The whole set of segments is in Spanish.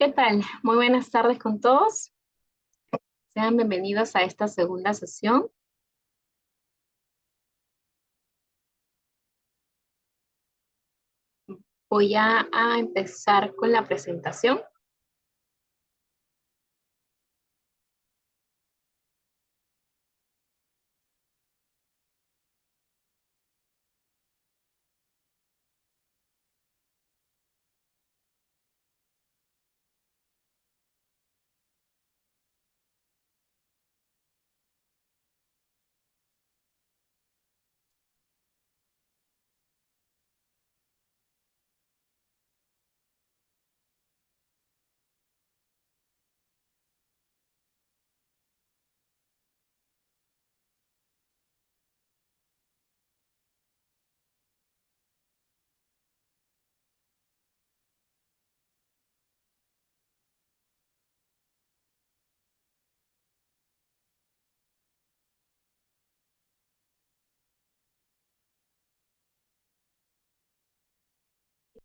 ¿Qué tal? Muy buenas tardes con todos. Sean bienvenidos a esta segunda sesión. Voy a empezar con la presentación.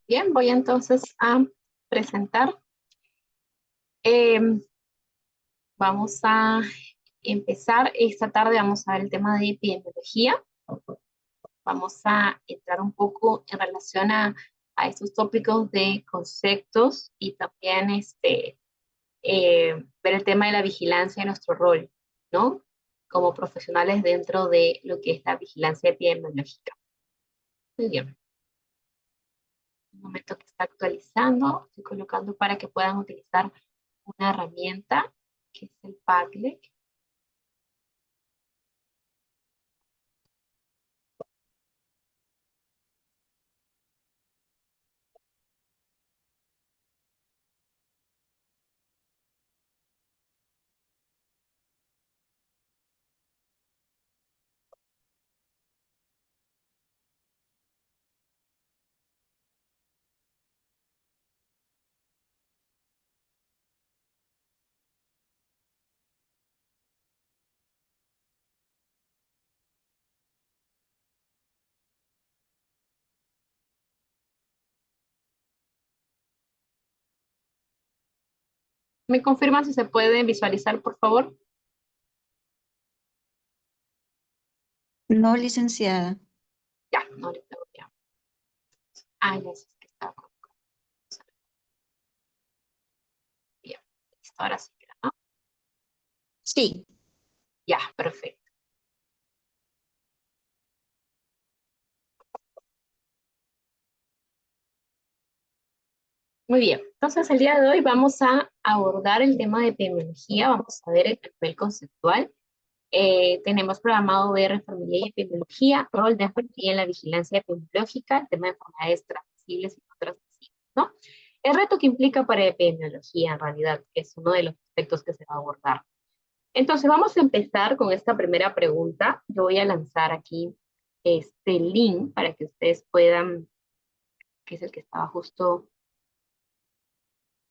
Bien, voy entonces a presentar. Eh, Vamos a empezar. Esta tarde vamos a ver el tema de epidemiología. Vamos a entrar un poco en relación a estos tópicos de conceptos y también ver el tema de la vigilancia y nuestro rol, ¿no? Como profesionales dentro de lo que es la vigilancia epidemiológica. Muy bien. Un momento que está actualizando, estoy colocando para que puedan utilizar una herramienta que es el Padlet. ¿Me confirman si se puede visualizar, por favor? No, licenciada. Ya, no, ahorita voy a... Ah, ya es que está. Bien, listo, ahora sí, ¿no? Sí. Ya, perfecto. Muy bien, entonces el día de hoy vamos a abordar el tema de epidemiología, vamos a ver el papel conceptual. Tenemos programado ver enfermería y epidemiología, rol de enfermería en la vigilancia epidemiológica, el tema de enfermedades transmisibles y no transmisibles, ¿no? El reto que implica para epidemiología, en realidad, que es uno de los aspectos que se va a abordar. Entonces, vamos a empezar con esta primera pregunta. Yo voy a lanzar aquí este link para que ustedes puedan, que es el que estaba justo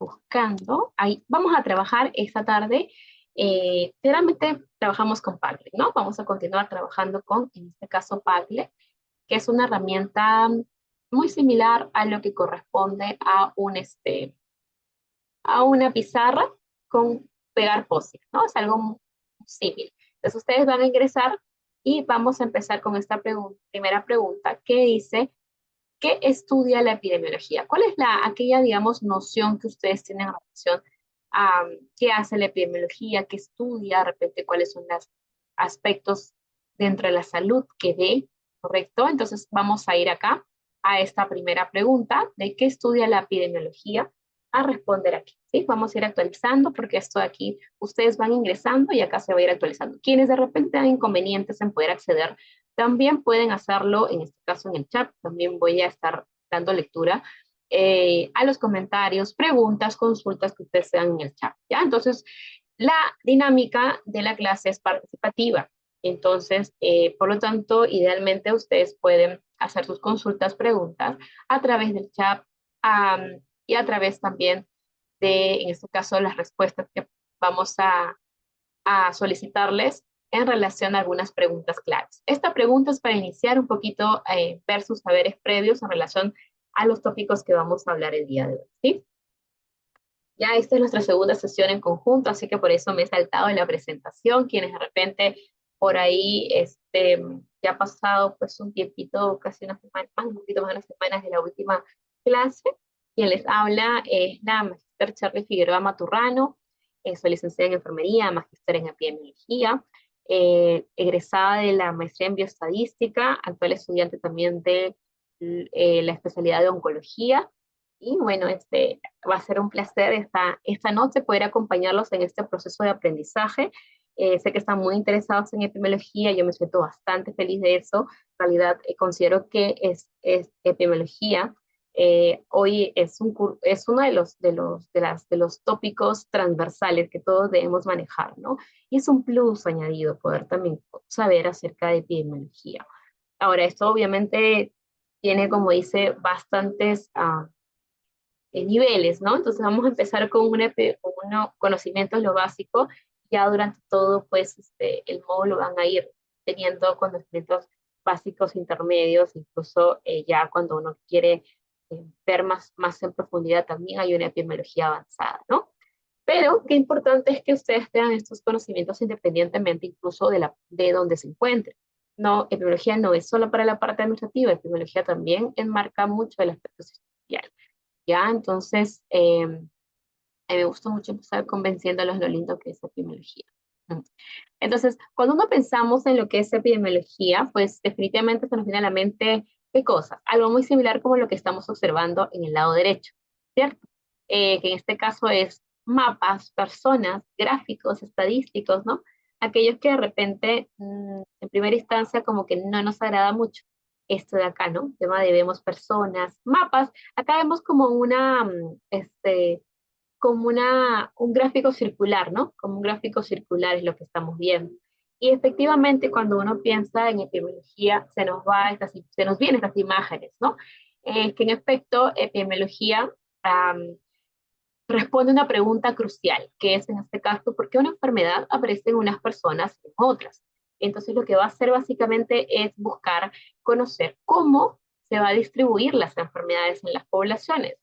buscando. Ahí vamos a trabajar esta tarde. Generalmente trabajamos con Padlet, ¿no? Vamos a continuar trabajando con, en este caso, Padlet, que es una herramienta muy similar a lo que corresponde a a una pizarra con pegar post-it, ¿no? Es algo muy similar. Entonces ustedes van a ingresar y vamos a empezar con esta primera pregunta que dice, ¿qué estudia la epidemiología? ¿Cuál es aquella, digamos, noción que ustedes tienen en relación a qué hace la epidemiología, qué estudia, de repente cuáles son los aspectos dentro de la salud que ve, ¿correcto? Entonces vamos a ir acá a esta primera pregunta de qué estudia la epidemiología a responder aquí, ¿sí? Vamos a ir actualizando porque esto de aquí, ustedes van ingresando y acá se va a ir actualizando. Quienes de repente tienen inconvenientes en poder acceder también pueden hacerlo, en este caso en el chat, también voy a estar dando lectura a los comentarios, preguntas, consultas que ustedes sean en el chat, ¿ya? Entonces, la dinámica de la clase es participativa. Entonces, por lo tanto, idealmente ustedes pueden hacer sus consultas, preguntas a través del chat y a través también de, en este caso, las respuestas que vamos a solicitarles en relación a algunas preguntas claves. Esta pregunta es para iniciar un poquito, ver sus saberes previos en relación a los tópicos que vamos a hablar el día de hoy, ¿sí? Ya esta es nuestra segunda sesión en conjunto, así que por eso me he saltado en la presentación. Quienes de repente por ahí ya ha pasado pues un tiempito, casi una semana, más, un poquito más de una semana de la última clase. Quien les habla es la Magister Charly Figueroa Maturrano. Soy licenciada en enfermería, magíster en epidemiología, egresada de la maestría en bioestadística, actual estudiante también de la especialidad de oncología. Y bueno, va a ser un placer esta noche poder acompañarlos en este proceso de aprendizaje. Sé que están muy interesados en epidemiología, yo me siento bastante feliz de eso. En realidad, considero que es epidemiología. Hoy es uno de los tópicos transversales que todos debemos manejar, ¿no? Y es un plus añadido poder también saber acerca de epidemiología. Ahora, esto obviamente tiene, como dice, bastantes niveles, ¿no? Entonces vamos a empezar con unos conocimientos, lo básico, ya durante todo, pues, el módulo van a ir teniendo conocimientos básicos, intermedios, incluso ya cuando uno quiere ver más en profundidad también hay una epidemiología avanzada, ¿no? Pero qué importante es que ustedes tengan estos conocimientos independientemente incluso de donde se encuentren. No, epidemiología no es solo para la parte administrativa, epidemiología también enmarca mucho el aspecto social. ¿Ya? Entonces, a mí me gustó mucho empezar convenciendo a los lo lindo que es epidemiología. Mm. Entonces, cuando uno pensamos en lo que es epidemiología, pues definitivamente se nos viene a la mente qué cosas, algo muy similar como lo que estamos observando en el lado derecho, ¿cierto? Que en este caso es mapas, personas, gráficos, estadísticos, ¿no? Aquellos que de repente, en primera instancia, como que no nos agrada mucho. Esto de acá, ¿no? Tema de vemos personas, mapas. Acá vemos como un gráfico circular, ¿no? Como un gráfico circular es lo que estamos viendo. Y efectivamente, cuando uno piensa en epidemiología, se nos vienen estas imágenes, ¿no? Que en efecto, epidemiología am, responde a una pregunta crucial, que es en este caso, ¿por qué una enfermedad aparece en unas personas y en otras? Entonces, lo que va a hacer básicamente es buscar conocer cómo se va a distribuir las enfermedades en las poblaciones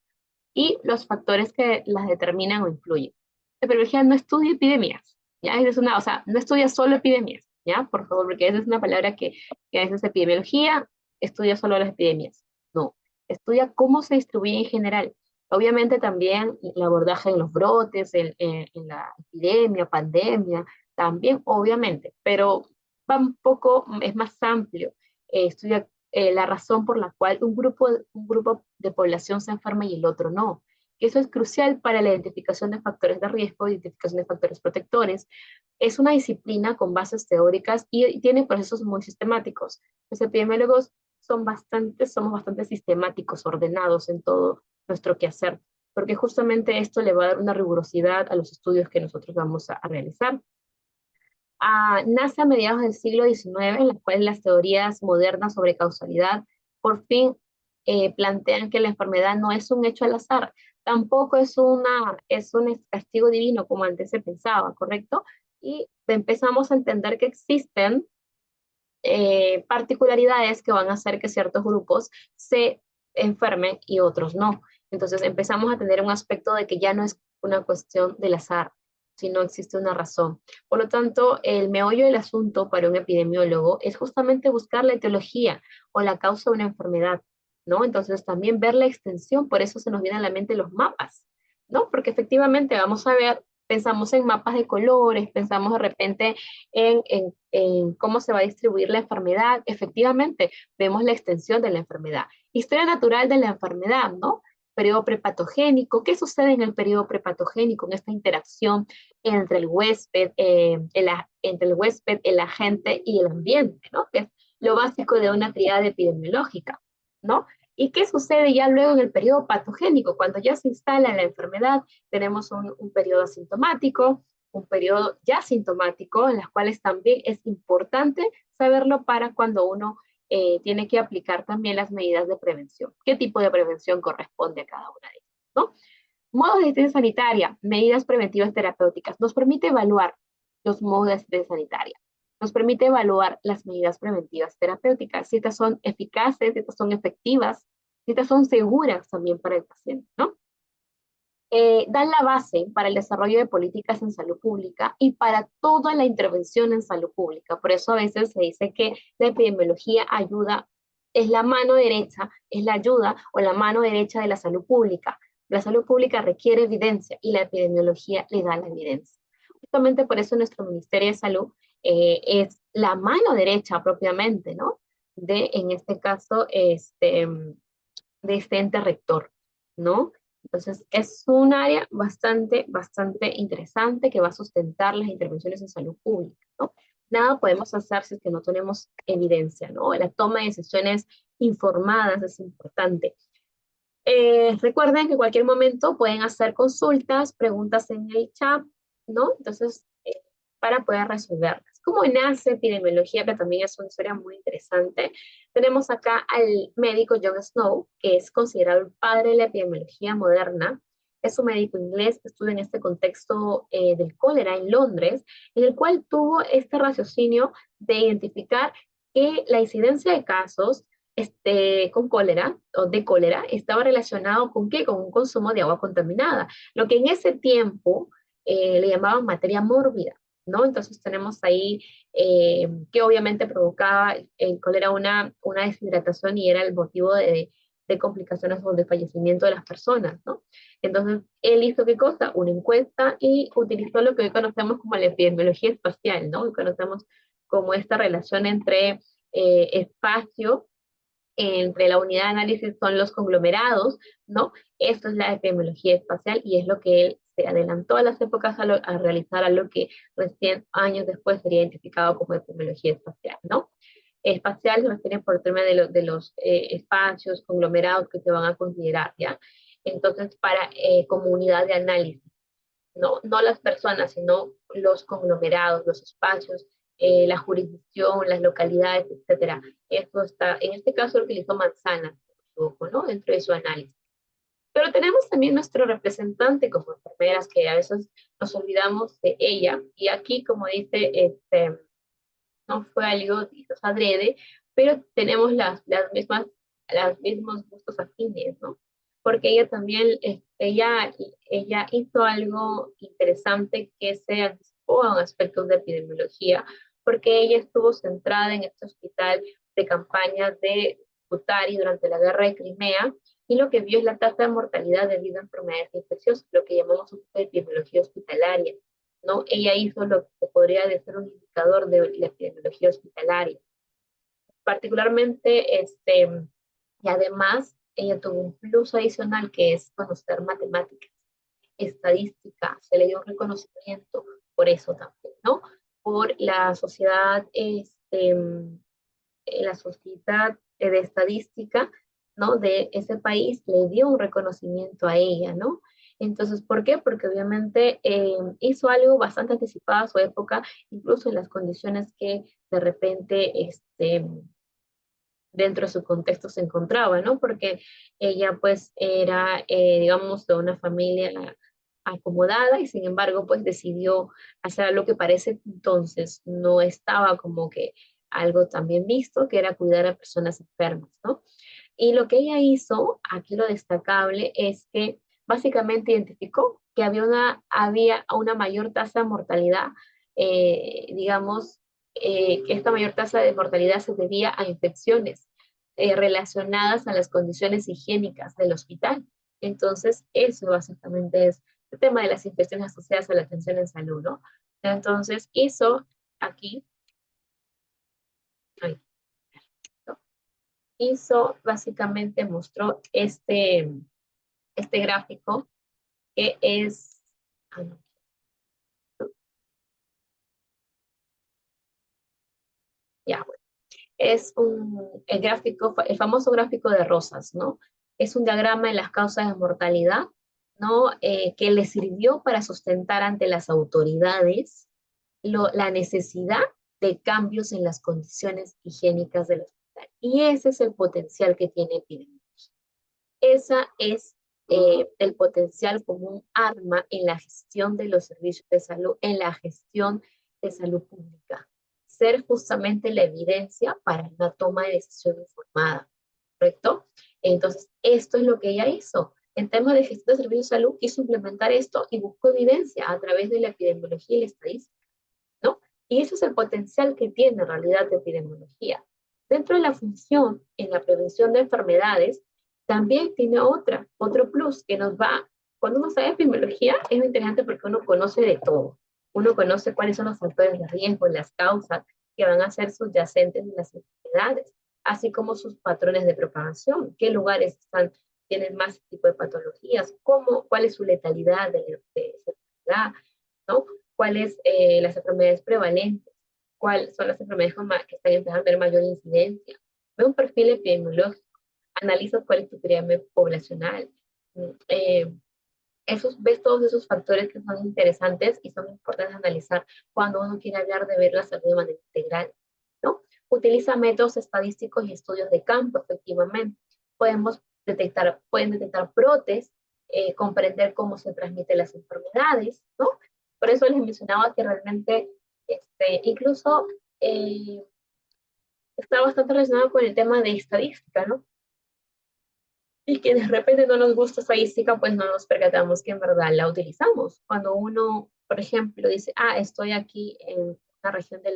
y los factores que las determinan o influyen. La epidemiología no estudia epidemias, ¿ya? O sea, no estudia solo epidemias, ¿ya? Por favor, porque esa es una palabra que a veces epidemiología estudia solo las epidemias. No, estudia cómo se distribuye en general. Obviamente también el abordaje en los brotes, en la epidemia, pandemia, también obviamente, pero va un poco, es más amplio. Estudia la razón por la cual un grupo de población se enferma y el otro no. Eso es crucial para la identificación de factores de riesgo, identificación de factores protectores. Es una disciplina con bases teóricas y tiene procesos muy sistemáticos. Los epidemiólogos somos bastante sistemáticos, ordenados en todo nuestro quehacer, porque justamente esto le va a dar una rigurosidad a los estudios que nosotros vamos a realizar. Nace a mediados del siglo XIX, en las cuales las teorías modernas sobre causalidad por fin plantean que la enfermedad no es un hecho al azar, tampoco es un castigo divino como antes se pensaba, ¿correcto? Y empezamos a entender que existen particularidades que van a hacer que ciertos grupos se enfermen y otros no. Entonces empezamos a tener un aspecto de que ya no es una cuestión del azar, sino existe una razón. Por lo tanto, el meollo del asunto para un epidemiólogo es justamente buscar la etiología o la causa de una enfermedad, ¿no? Entonces también ver la extensión, por eso se nos vienen a la mente los mapas, ¿no? Porque efectivamente vamos a ver, pensamos en mapas de colores, pensamos de repente en cómo se va a distribuir la enfermedad. Efectivamente, vemos la extensión de la enfermedad. Historia natural de la enfermedad, ¿no? Periodo prepatogénico. ¿Qué sucede en el periodo prepatogénico, en esta interacción entre entre el huésped, el agente y el ambiente, ¿no? Que es lo básico de una triada epidemiológica, ¿no? ¿Y qué sucede ya luego en el periodo patogénico? Cuando ya se instala la enfermedad, tenemos un periodo asintomático, un periodo ya sintomático, en las cuales también es importante saberlo para cuando uno tiene que aplicar también las medidas de prevención. ¿Qué tipo de prevención corresponde a cada una de ellas? ¿No? Modos de asistencia sanitaria, medidas preventivas terapéuticas. Nos permite evaluar los modos de asistencia sanitaria. Nos permite evaluar las medidas preventivas terapéuticas, si estas son eficaces, si estas son efectivas, si estas son seguras también para el paciente, ¿no? dan la base para el desarrollo de políticas en salud pública y para toda la intervención en salud pública. Por eso a veces se dice que la epidemiología ayuda, es la mano derecha, es la ayuda o la mano derecha de la salud pública. La salud pública requiere evidencia y la epidemiología le da la evidencia. Justamente por eso nuestro Ministerio de Salud es la mano derecha propiamente, ¿no? De, en este caso, de este ente rector, ¿no? Entonces, es un área bastante interesante que va a sustentar las intervenciones en salud pública, ¿no? Nada podemos hacer si es que no tenemos evidencia, ¿no? La toma de decisiones informadas es importante. Recuerden que en cualquier momento pueden hacer consultas, preguntas en el chat, ¿no? Entonces, para poder resolverlas. ¿Cómo nace epidemiología? Que también es una historia muy interesante. Tenemos acá al médico John Snow, que es considerado el padre de la epidemiología moderna. Es un médico inglés que estudia en este contexto del cólera en Londres, en el cual tuvo este raciocinio de identificar que la incidencia de casos con cólera o de cólera estaba relacionado con qué? Con un consumo de agua contaminada, lo que en ese tiempo le llamaban materia mórbida, ¿no? Entonces tenemos ahí que obviamente provocaba el cólera una deshidratación y era el motivo de complicaciones o de fallecimiento de las personas, ¿no? Entonces, él hizo qué cosa? Una encuesta y utilizó lo que hoy conocemos como la epidemiología espacial, ¿no? Hoy conocemos como esta relación entre espacio, entre la unidad de análisis son los conglomerados, ¿no? Esto es la epidemiología espacial y es lo que él se adelantó a las épocas a realizar a lo que recién años después sería identificado como epidemiología espacial, ¿no? Espacial se refiere por el tema de los espacios, conglomerados que se van a considerar, ¿ya? Entonces, para comunidad de análisis, ¿no? No las personas, sino los conglomerados, los espacios, la jurisdicción, las localidades, etcétera. Esto está, en este caso, utilizó manzanas, ¿no? Dentro de su análisis. Pero tenemos también nuestro representante como enfermeras, que a veces nos olvidamos de ella, y aquí, como dice, no fue algo adrede, pero tenemos las mismos gustos afines, ¿no? Porque ella también, ella hizo algo interesante que se anticipó a un aspecto de epidemiología, porque ella estuvo centrada en este hospital de campaña de Butari durante la guerra de Crimea, y lo que vio es la tasa de mortalidad debido a enfermedades infecciosas, lo que llamamos epidemiología hospitalaria, ¿no? Ella hizo lo que se podría decir un indicador de la epidemiología hospitalaria. Particularmente, y además, ella tuvo un plus adicional que es conocer matemáticas, estadística, se le dio un reconocimiento por eso también, ¿no? Por la sociedad de estadística, ¿no? De ese país le dio un reconocimiento a ella, ¿no? Entonces, ¿por qué? Porque obviamente hizo algo bastante anticipado a su época, incluso en las condiciones que de repente dentro de su contexto se encontraba, ¿no? Porque ella pues era, digamos, de una familia acomodada y sin embargo pues decidió hacer algo que parece entonces no estaba como que algo tan bien visto, que era cuidar a personas enfermas, ¿no? Y lo que ella hizo, aquí lo destacable, es que básicamente identificó que había una mayor tasa de mortalidad, digamos, que esta mayor tasa de mortalidad se debía a infecciones relacionadas a las condiciones higiénicas del hospital. Entonces, eso básicamente es el tema de las infecciones asociadas a la atención en salud, ¿no? Entonces, hizo aquí, ay, ¿no? Hizo, básicamente mostró este gráfico que es, ah, no, ya, bueno, el gráfico, el famoso gráfico de Rosas, ¿no? Es un diagrama de las causas de mortalidad, ¿no? Que le sirvió para sustentar ante las autoridades la necesidad de cambios en las condiciones higiénicas del hospital. Y ese es el potencial que tiene epidemia. Esa es el potencial como un arma en la gestión de los servicios de salud, en la gestión de salud pública. Ser justamente la evidencia para una toma de decisión informada, ¿correcto? Entonces, esto es lo que ella hizo. en temas de gestión de servicios de salud, quiso implementar esto y buscó evidencia a través de la epidemiología y la estadística, ¿no? Y ese es el potencial que tiene en realidad la epidemiología. Dentro de la función en la prevención de enfermedades, también tiene otro plus que nos va, cuando uno sabe epidemiología, es muy interesante porque uno conoce de todo. Uno conoce cuáles son los factores de riesgo, las causas que van a ser subyacentes de las enfermedades, así como sus patrones de propagación, qué lugares tienen más tipo de patologías, cuál es su letalidad de esa enfermedad, ¿no? Cuáles las enfermedades prevalentes, cuáles son las enfermedades que están empezando a tener mayor incidencia. Ve un perfil epidemiológico, analiza cuál es tu pirámide poblacional. Eh, ves todos esos factores que son interesantes y son importantes analizar cuando uno quiere hablar de ver la salud de manera integral, ¿no? Utiliza métodos estadísticos y estudios de campo, efectivamente. Pueden detectar brotes, comprender cómo se transmiten las enfermedades, ¿no? Por eso les mencionaba que realmente, incluso está bastante relacionado con el tema de estadística, ¿no? Y que de repente no nos gusta estadística, pues no nos percatamos que en verdad la utilizamos. Cuando uno, por ejemplo, dice, estoy aquí en una región de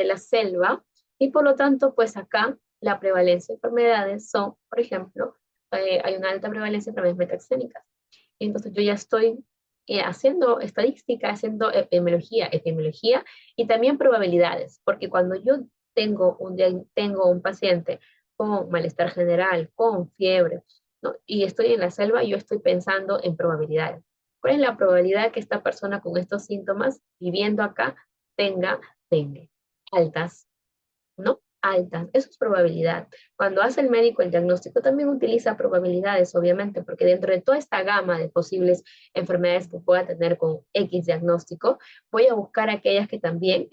la selva, y por lo tanto, pues acá la prevalencia de enfermedades son, por ejemplo, hay una alta prevalencia de enfermedades metaxénicas. Entonces yo ya estoy haciendo estadística, haciendo epidemiología y también probabilidades, porque cuando yo tengo un paciente con malestar general, con fiebre, ¿no? Y estoy en la selva, yo estoy pensando en probabilidades. ¿Cuál es la probabilidad que esta persona con estos síntomas viviendo acá tenga dengue? Altas, ¿no? Altas, eso es probabilidad. Cuando hace el médico el diagnóstico también utiliza probabilidades, obviamente, porque dentro de toda esta gama de posibles enfermedades que pueda tener con X diagnóstico, voy a buscar aquellas que también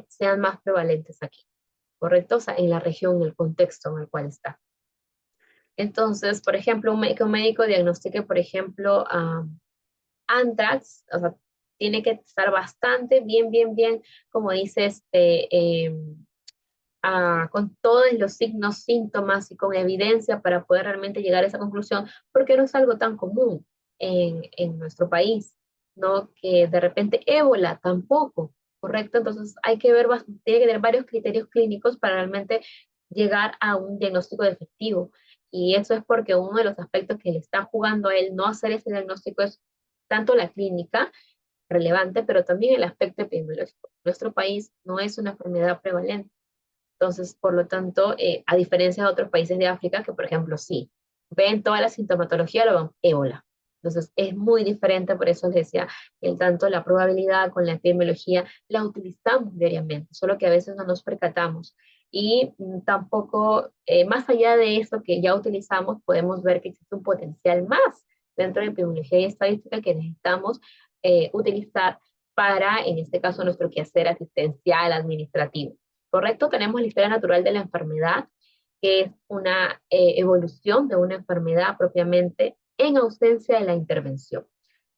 sean más prevalentes aquí, ¿correcto? O sea, en la región, en el contexto en el cual está. Entonces, por ejemplo, un médico diagnostique, por ejemplo, anthrax, o sea, tiene que estar bastante bien, como dice, con todos los signos, síntomas y con evidencia para poder realmente llegar a esa conclusión, porque no es algo tan común en nuestro país, ¿no? Que de repente ébola tampoco, ¿correcto? Entonces hay que ver, tiene que tener varios criterios clínicos para realmente llegar a un diagnóstico efectivo. Y eso es porque uno de los aspectos que le está jugando a él no hacer ese diagnóstico es tanto la clínica relevante, pero también el aspecto epidemiológico. Nuestro país no es una enfermedad prevalente. Entonces, por lo tanto, a diferencia de otros países de África, que por ejemplo sí, ven toda la sintomatología, lo ven ébola. Entonces, es muy diferente, por eso les decía, el tanto la probabilidad con la epidemiología la utilizamos diariamente, solo que a veces no nos percatamos. Y tampoco, más allá de eso que ya utilizamos, podemos ver que existe un potencial más dentro de epidemiología y estadística que necesitamos utilizar para, en este caso, nuestro quehacer asistencial, administrativo. ¿Correcto? Tenemos la historia natural de la enfermedad, que es una evolución de una enfermedad propiamente en ausencia de la intervención.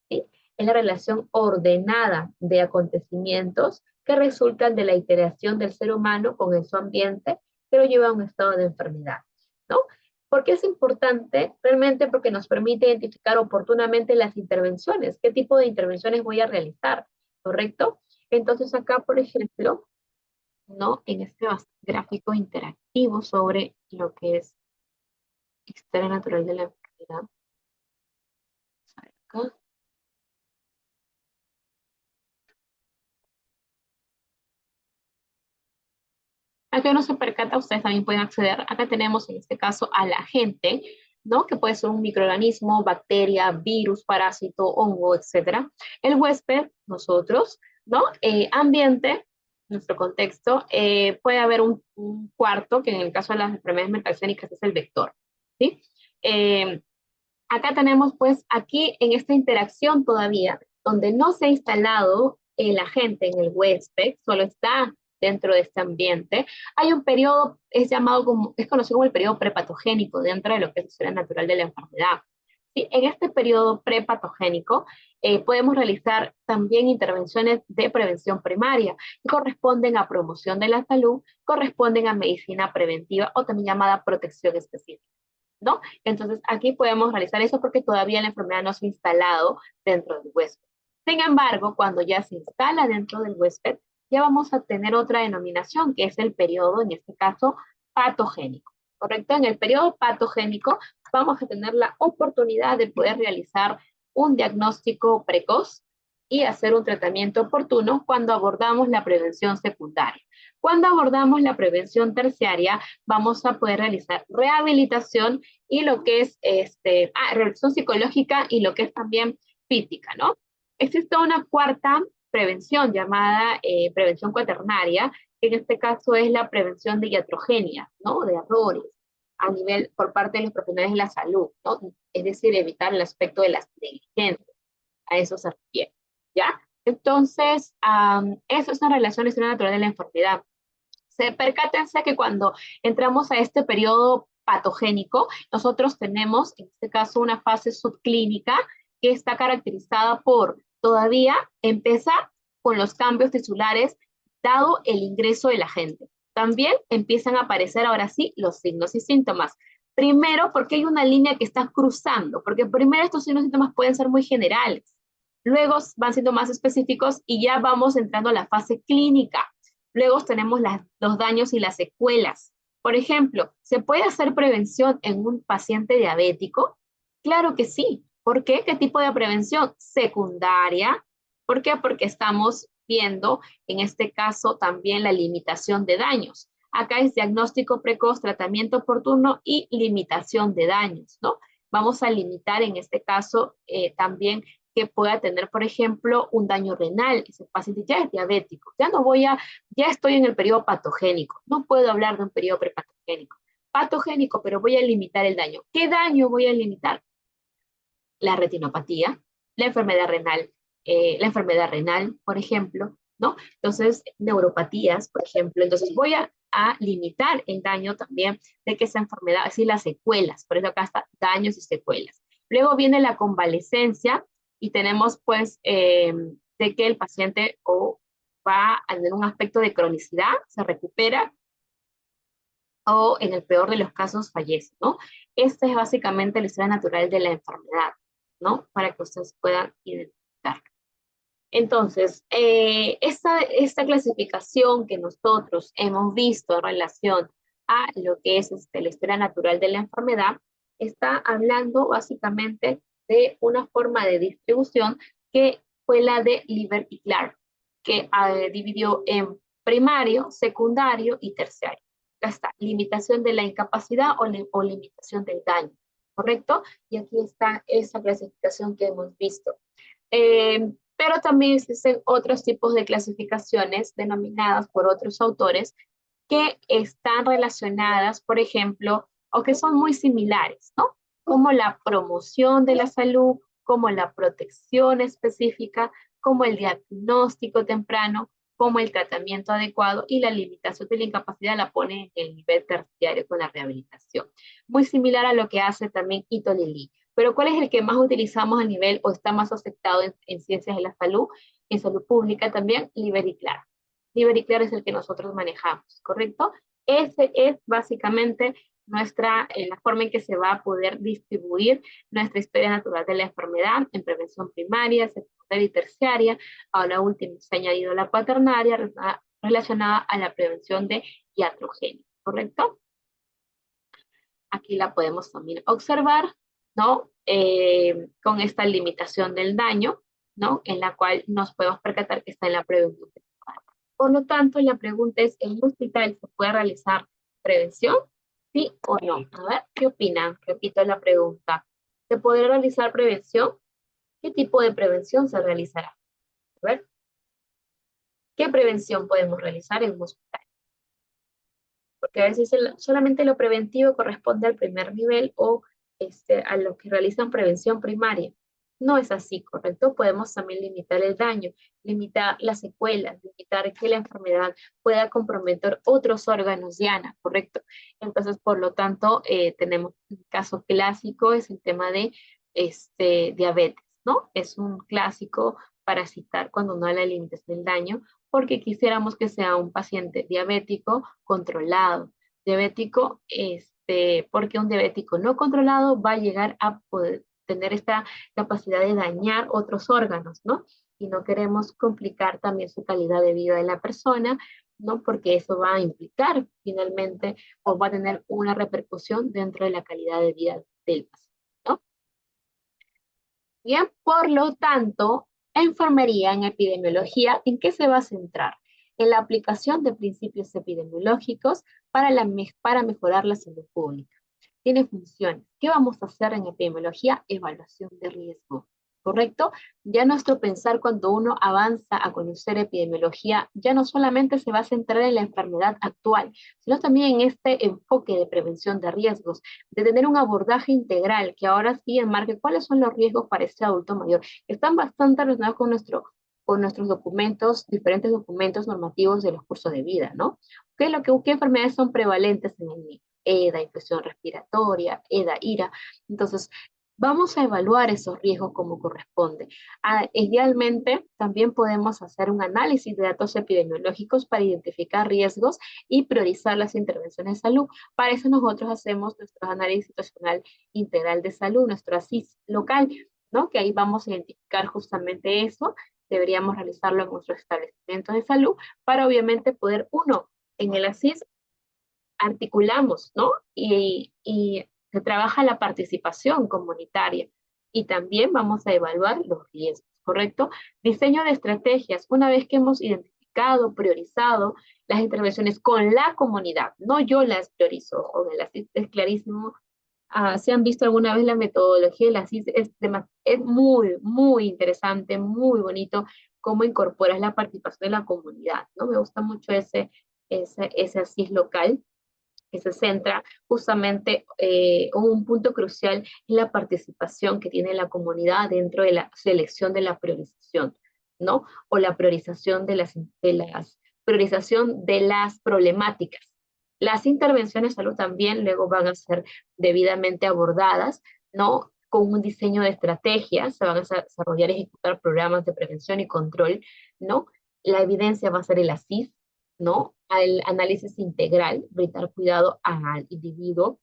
¿Sí? Es la relación ordenada de acontecimientos que resultan de la interacción del ser humano con su ambiente que lo lleva a un estado de enfermedad, ¿no? ¿Por qué es importante? Realmente porque nos permite identificar oportunamente las intervenciones, qué tipo de intervenciones voy a realizar, ¿correcto? Entonces acá, por ejemplo, ¿no? En este gráfico interactivo sobre lo que es historia natural de la enfermedad. Acá. Acá uno se percata, ustedes también pueden acceder. Acá tenemos en este caso al agente, ¿no? Que puede ser un microorganismo, bacteria, virus, parásito, hongo, etcétera. El huésped, nosotros, ¿no? Ambiente, nuestro contexto, puede haber un cuarto, que en el caso de las enfermedades metaxénicas es el vector, ¿sí? Acá tenemos pues aquí en esta interacción todavía, donde no se ha instalado el agente en el huésped, solo está dentro de este ambiente, hay un periodo, es conocido como el periodo prepatogénico dentro de lo que es la historia natural de la enfermedad. Sí, en este periodo prepatogénico podemos realizar también intervenciones de prevención primaria que corresponden a promoción de la salud, corresponden a medicina preventiva o también llamada protección específica. ¿no? Entonces aquí podemos realizar eso porque todavía la enfermedad no se ha instalado dentro del huésped. Sin embargo, cuando ya se instala dentro del huésped, ya vamos a tener otra denominación, que es el periodo, en este caso, patogénico, ¿correcto? En el periodo patogénico vamos a tener la oportunidad de poder realizar un diagnóstico precoz y hacer un tratamiento oportuno cuando abordamos la prevención secundaria. Cuando abordamos la prevención terciaria, vamos a poder realizar rehabilitación y lo que es rehabilitación psicológica y lo que es también física, ¿no? Existe una cuarta prevención llamada prevención cuaternaria, que en este caso es la prevención de iatrogenia, ¿no? De errores a nivel por parte de los profesionales de la salud, ¿no? Es decir, evitar el aspecto de las negligencias, a eso se refiere, ¿ya? Entonces, eso es una relación natural de la enfermedad. Percátense que cuando entramos a este periodo patogénico, nosotros tenemos, en este caso, una fase subclínica que está caracterizada por todavía empezar con los cambios tisulares dado el ingreso de la gente. También empiezan a aparecer ahora sí los signos y síntomas. Primero, porque hay una línea que está cruzando, porque primero estos signos y síntomas pueden ser muy generales, luego van siendo más específicos y ya vamos entrando a la fase clínica. Luego tenemos los daños y las secuelas. Por ejemplo, ¿se puede hacer prevención en un paciente diabético? Claro que sí. ¿Por qué? ¿Qué tipo de prevención? Secundaria. ¿Por qué? Porque estamos viendo, en este caso, también la limitación de daños. Acá es diagnóstico precoz, tratamiento oportuno y limitación de daños, ¿no? Vamos a limitar en este caso también que pueda tener, por ejemplo, un daño renal. Ese paciente ya es diabético. Ya estoy en el periodo patogénico. No puedo hablar de un periodo prepatogénico. Patogénico, pero voy a limitar el daño. ¿Qué daño voy a limitar? La retinopatía, la enfermedad renal, por ejemplo, ¿no? Entonces, neuropatías, por ejemplo. Entonces, voy a limitar el daño también de que esa enfermedad, así las secuelas, por eso acá está daños y secuelas. Luego viene la convalescencia y tenemos pues de que el paciente o va a tener un aspecto de cronicidad, se recupera o en el peor de los casos fallece, ¿no? Esta es básicamente la historia natural de la enfermedad, ¿no? Para que ustedes puedan identificar. Entonces, esta clasificación que nosotros hemos visto en relación a lo que es la historia natural de la enfermedad, está hablando básicamente de una forma de distribución que fue la de Liberty Clark, que dividió en primario, secundario y terciario. Acá está, limitación de la incapacidad o limitación del daño, ¿correcto? Y aquí está esa clasificación que hemos visto. Pero también existen otros tipos de clasificaciones denominadas por otros autores que están relacionadas, por ejemplo, o que son muy similares, ¿no? Como la promoción de la salud, como la protección específica, como el diagnóstico temprano, como el tratamiento adecuado y la limitación de la incapacidad la pone en el nivel terciario con la rehabilitación. Muy similar a lo que hace también Ito Lilly. Pero ¿cuál es el que más utilizamos a nivel o está más aceptado en ciencias de la salud, en salud pública también? Libericlar. Libericlar es el que nosotros manejamos, ¿correcto? Ese es básicamente la forma en que se va a poder distribuir nuestra historia natural de la enfermedad en prevención primaria, secundaria y terciaria. Ahora último se ha añadido la cuaternaria relacionada a la prevención de iatrogenia, ¿correcto? Aquí la podemos también observar, ¿no? Con esta limitación del daño, ¿no? En la cual nos podemos percatar que está en la prevención. Por lo tanto, la pregunta es, ¿en un hospital se puede realizar prevención? ¿Sí o no? A ver, ¿qué opinan? Repito la pregunta. ¿Se podrá realizar prevención? ¿Qué tipo de prevención se realizará? A ver, ¿qué prevención podemos realizar en un hospital? Porque a veces solamente lo preventivo corresponde al primer nivel o a los que realizan prevención primaria. No es así, ¿correcto? Podemos también limitar el daño, limitar las secuelas, limitar que la enfermedad pueda comprometer otros órganos diana, ¿correcto? Entonces, por lo tanto, tenemos un caso clásico, es el tema de diabetes, ¿no? Es un clásico para citar cuando no hay la limitación del daño, porque quisiéramos que sea un paciente diabético controlado. Diabético porque un diabético no controlado va a llegar a poder tener esta capacidad de dañar otros órganos, ¿no? Y no queremos complicar también su calidad de vida de la persona, ¿no? Porque eso va a implicar finalmente o va a tener una repercusión dentro de la calidad de vida del paciente, ¿no? Bien, por lo tanto, enfermería en epidemiología, ¿en qué se va a centrar? En la aplicación de principios epidemiológicos para mejorar la salud pública. Tiene funciones. ¿Qué vamos a hacer en epidemiología? Evaluación de riesgo. ¿Correcto? Ya nuestro pensar cuando uno avanza a conocer epidemiología, ya no solamente se va a centrar en la enfermedad actual, sino también en este enfoque de prevención de riesgos, de tener un abordaje integral que ahora sí enmarque cuáles son los riesgos para este adulto mayor. Están bastante relacionados con nuestros documentos, diferentes documentos normativos de los cursos de vida, ¿no? ¿Qué enfermedades son prevalentes en el niño? EDA, infección respiratoria, EDA, IRA. Entonces, vamos a evaluar esos riesgos como corresponde. Idealmente, también podemos hacer un análisis de datos epidemiológicos para identificar riesgos y priorizar las intervenciones de salud. Para eso nosotros hacemos nuestro análisis situacional integral de salud, nuestro ASIS local, ¿no? Que ahí vamos a identificar justamente eso. Deberíamos realizarlo en nuestros establecimientos de salud para obviamente poder, uno, en el ASIS articulamos, ¿no? Y se trabaja la participación comunitaria y también vamos a evaluar los riesgos, ¿correcto? Diseño de estrategias, una vez que hemos identificado, priorizado las intervenciones con la comunidad, no yo las priorizo, ojo, en la CIS es clarísimo. Si han visto alguna vez la metodología de la CIS, es muy, muy interesante, muy bonito cómo incorporas la participación de la comunidad, ¿no? Me gusta mucho ese CIS local que se centra justamente un punto crucial en la participación que tiene la comunidad dentro de la selección de la priorización, ¿no? O la priorización priorización de las problemáticas. Las intervenciones de salud también luego van a ser debidamente abordadas, ¿no? Con un diseño de estrategias, se van a desarrollar y ejecutar programas de prevención y control, ¿no? La evidencia va a ser el ASIS, ¿no? Al análisis integral, brindar cuidado al individuo,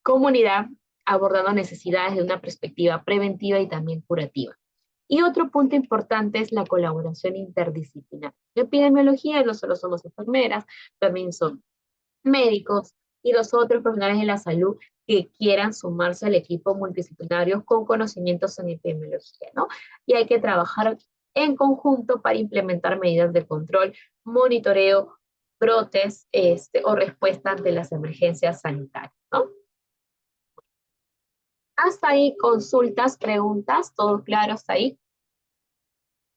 comunidad, abordando necesidades de una perspectiva preventiva y también curativa. Y otro punto importante es la colaboración interdisciplinar. En epidemiología no solo somos enfermeras, también son médicos y los otros profesionales de la salud que quieran sumarse al equipo multidisciplinario con conocimientos en epidemiología, ¿no? Y hay que trabajar en conjunto para implementar medidas de control, monitoreo, brotes o respuestas de las emergencias sanitarias, ¿no? Hasta ahí, consultas, preguntas, todo claro hasta ahí,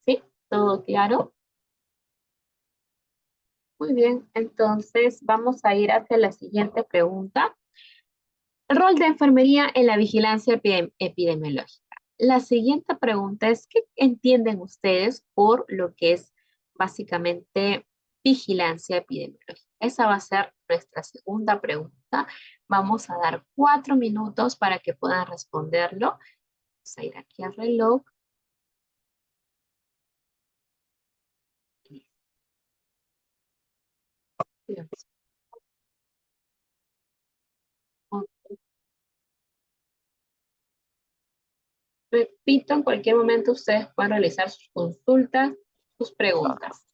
¿sí? Todo claro. Muy bien, entonces vamos a ir hacia la siguiente pregunta. El rol de enfermería en la vigilancia epidemiológica. La siguiente pregunta es, ¿qué entienden ustedes por lo que es básicamente vigilancia epidemiológica? Esa va a ser nuestra segunda pregunta. Vamos a dar 4 minutos para que puedan responderlo. Vamos a ir aquí al reloj. Repito, en cualquier momento ustedes pueden realizar sus consultas, sus preguntas.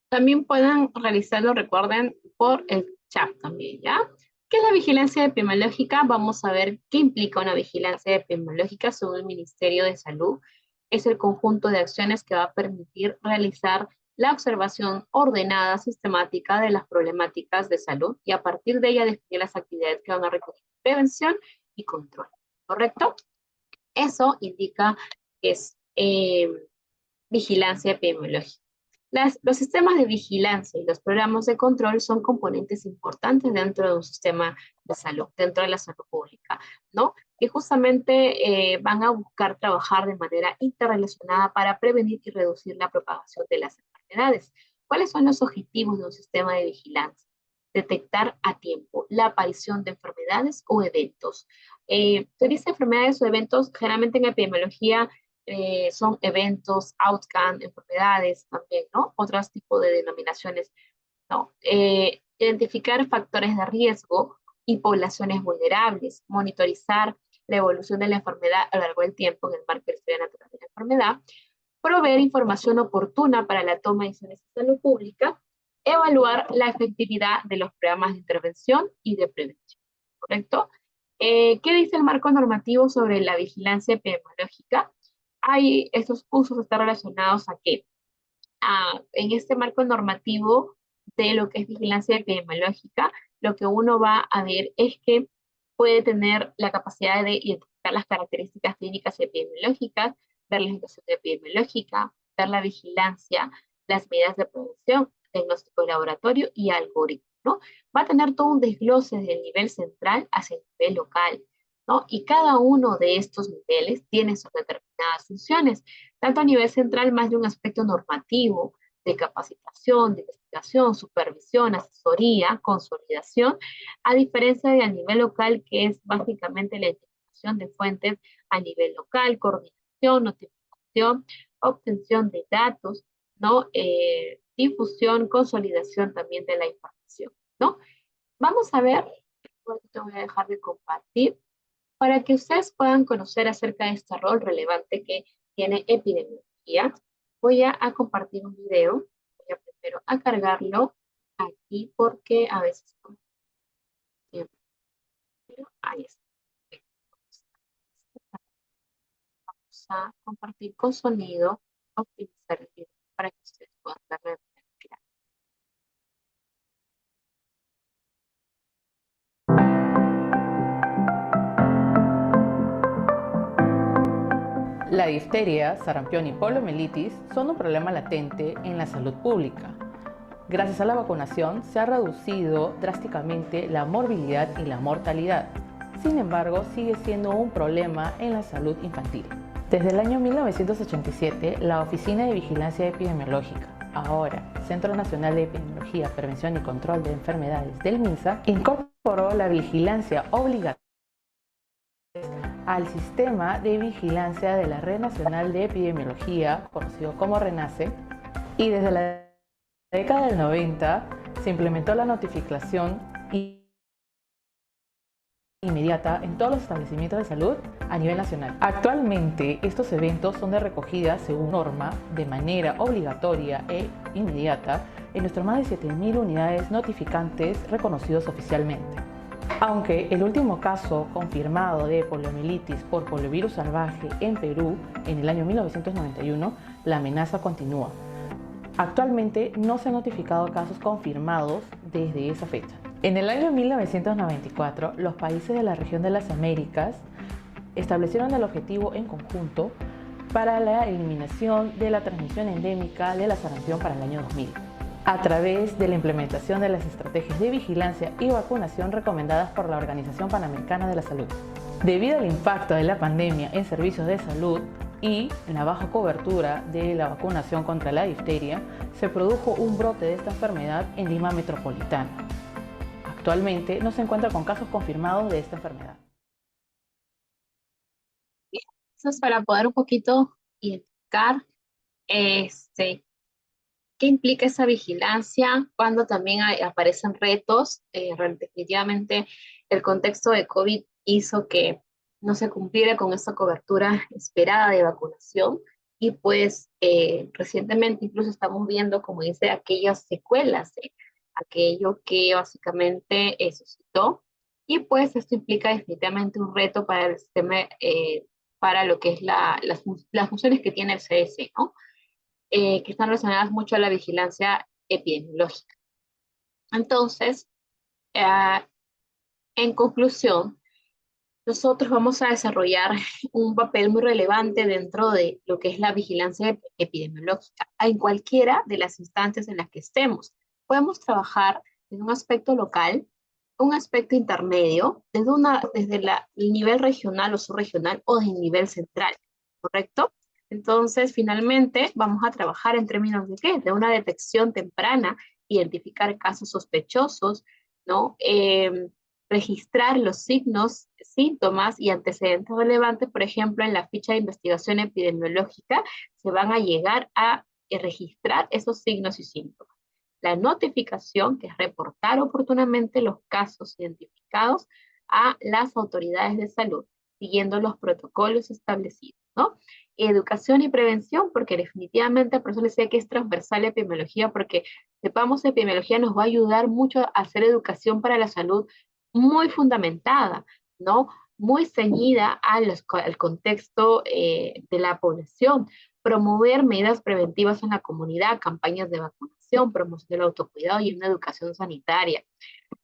También pueden realizarlo, recuerden, por el chat también, ¿ya? ¿Qué es la vigilancia epidemiológica? Vamos a ver qué implica una vigilancia epidemiológica según el Ministerio de Salud. Es el conjunto de acciones que va a permitir realizar la observación ordenada, sistemática de las problemáticas de salud y a partir de ella definir las actividades que van a requerir prevención y control. ¿Correcto? Eso indica que es vigilancia epidemiológica. Los sistemas de vigilancia y los programas de control son componentes importantes dentro de un sistema de salud, dentro de la salud pública, ¿no? Que justamente van a buscar trabajar de manera interrelacionada para prevenir y reducir la propagación de las enfermedades. ¿Cuáles son los objetivos de un sistema de vigilancia? Detectar a tiempo la aparición de enfermedades o eventos. Se dice enfermedades o eventos, generalmente en epidemiología son eventos, outcome, enfermedades también, ¿no? Otros tipos de denominaciones, ¿no? Identificar factores de riesgo y poblaciones vulnerables, monitorizar la evolución de la enfermedad a lo largo del tiempo en el marco de la historia natural de la enfermedad, proveer información oportuna para la toma de decisiones de salud pública, evaluar la efectividad de los programas de intervención y de prevención, ¿correcto? ¿Qué dice el marco normativo sobre la vigilancia epidemiológica? Hay, estos usos están relacionados a que en este marco normativo de lo que es vigilancia epidemiológica, lo que uno va a ver es que puede tener la capacidad de identificar las características clínicas y epidemiológicas, ver la situación epidemiológica, ver la vigilancia, las medidas de prevención, diagnóstico de laboratorio y algoritmo, ¿no? Va a tener todo un desglose desde el nivel central hacia el nivel local, ¿no? Y cada uno de estos niveles tiene sus determinadas funciones, tanto a nivel central más de un aspecto normativo, de capacitación, de investigación, supervisión, asesoría, consolidación, a diferencia de a nivel local, que es básicamente la identificación de fuentes a nivel local, coordinación, notificación, obtención de datos, ¿no? Difusión, consolidación también de la información, ¿no? Vamos a ver, te voy a dejar de compartir para que ustedes puedan conocer acerca de este rol relevante que tiene epidemiología. Voy a compartir un video. Voy a primero a cargarlo aquí porque a veces no tiene, pero ahí está. Vamos a compartir con sonido, optimizar el video para que ustedes puedan darle de manera clara. La difteria, sarampión y poliomielitis son un problema latente en la salud pública. Gracias a la vacunación se ha reducido drásticamente la morbilidad y la mortalidad. Sin embargo, sigue siendo un problema en la salud infantil. Desde el año 1987, la Oficina de Vigilancia Epidemiológica, ahora Centro Nacional de Epidemiología, Prevención y Control de Enfermedades del MINSA, incorporó la vigilancia obligatoria al sistema de vigilancia de la Red Nacional de Epidemiología, conocido como RENACE, y desde la década del 90 se implementó la notificación inmediata en todos los establecimientos de salud a nivel nacional. Actualmente estos eventos son de recogida según norma de manera obligatoria e inmediata en nuestras más de 7.000 unidades notificantes reconocidos oficialmente. Aunque el último caso confirmado de poliomielitis por poliovirus salvaje en Perú en el año 1991, la amenaza continúa. Actualmente no se han notificado casos confirmados desde esa fecha. En el año 1994, los países de la región de las Américas establecieron el objetivo en conjunto para la eliminación de la transmisión endémica de la sarampión para el año 2000, a través de la implementación de las estrategias de vigilancia y vacunación recomendadas por la Organización Panamericana de la Salud. Debido al impacto de la pandemia en servicios de salud y la baja cobertura de la vacunación contra la difteria, se produjo un brote de esta enfermedad en Lima metropolitana. Actualmente no se encuentra con casos confirmados de esta enfermedad. Eso es para poder un poquito identificar qué implica esa vigilancia, cuando también aparecen retos. Definitivamente el contexto de COVID hizo que no se cumpliera con esa cobertura esperada de vacunación. y pues recientemente incluso estamos viendo, como dice, aquellas secuelas de aquello que básicamente suscitó, y pues esto implica definitivamente un reto para el sistema, para lo que es las funciones que tiene el CS, ¿no? Que están relacionadas mucho a la vigilancia epidemiológica. Entonces, eh, en conclusión, nosotros vamos a desarrollar un papel muy relevante dentro de lo que es la vigilancia epidemiológica en cualquiera de las instancias en las que estemos. Podemos trabajar en un aspecto local, un aspecto intermedio, desde el nivel regional o subregional o desde el nivel central, ¿correcto? Entonces, finalmente, vamos a trabajar en términos de qué? De una detección temprana, identificar casos sospechosos, ¿no? Registrar los signos, síntomas y antecedentes relevantes, por ejemplo, en la ficha de investigación epidemiológica, se van a llegar a registrar esos signos y síntomas. La notificación, que es reportar oportunamente los casos identificados a las autoridades de salud, siguiendo los protocolos establecidos, ¿no? Educación y prevención, porque definitivamente, por eso les decía que es transversal la epidemiología, porque sepamos epidemiología nos va a ayudar mucho a hacer educación para la salud muy fundamentada, ¿no? Muy ceñida al contexto de la población, promover medidas preventivas en la comunidad, campañas de vacunación, promoción del autocuidado y una educación sanitaria.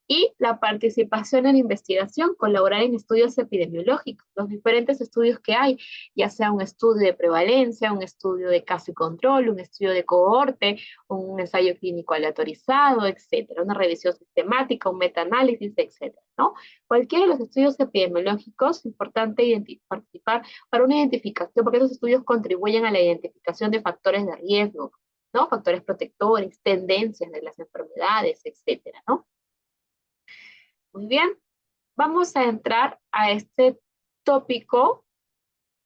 Y la participación en investigación, colaborar en estudios epidemiológicos, los diferentes estudios que hay, ya sea un estudio de prevalencia, un estudio de caso y control, un estudio de cohorte, un ensayo clínico aleatorizado, etcétera, una revisión sistemática, un metaanálisis, etcétera, ¿no? Cualquiera de los estudios epidemiológicos, es importante participar para una identificación, porque esos estudios contribuyen a la identificación de factores de riesgo, ¿no? Factores protectores, tendencias de las enfermedades, etcétera, ¿no? Muy bien, vamos a entrar a este tópico.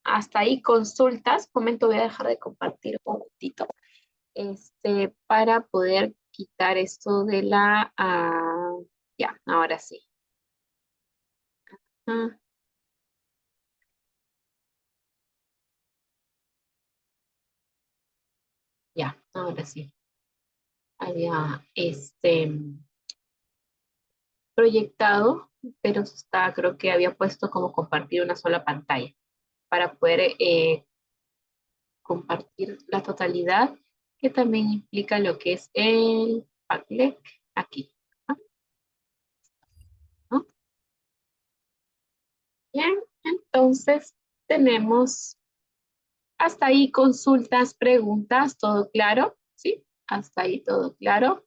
Hasta ahí consultas. Un momento, voy a dejar de compartir un momentito. Para poder quitar esto de la... ya, ahora sí. Ah, ya, ahora sí. Había proyectado, pero está, creo que había puesto como compartir una sola pantalla para poder compartir la totalidad, que también implica lo que es el Padlet aquí, ¿no? Bien, entonces tenemos hasta ahí consultas, preguntas, todo claro, ¿sí? Hasta ahí todo claro.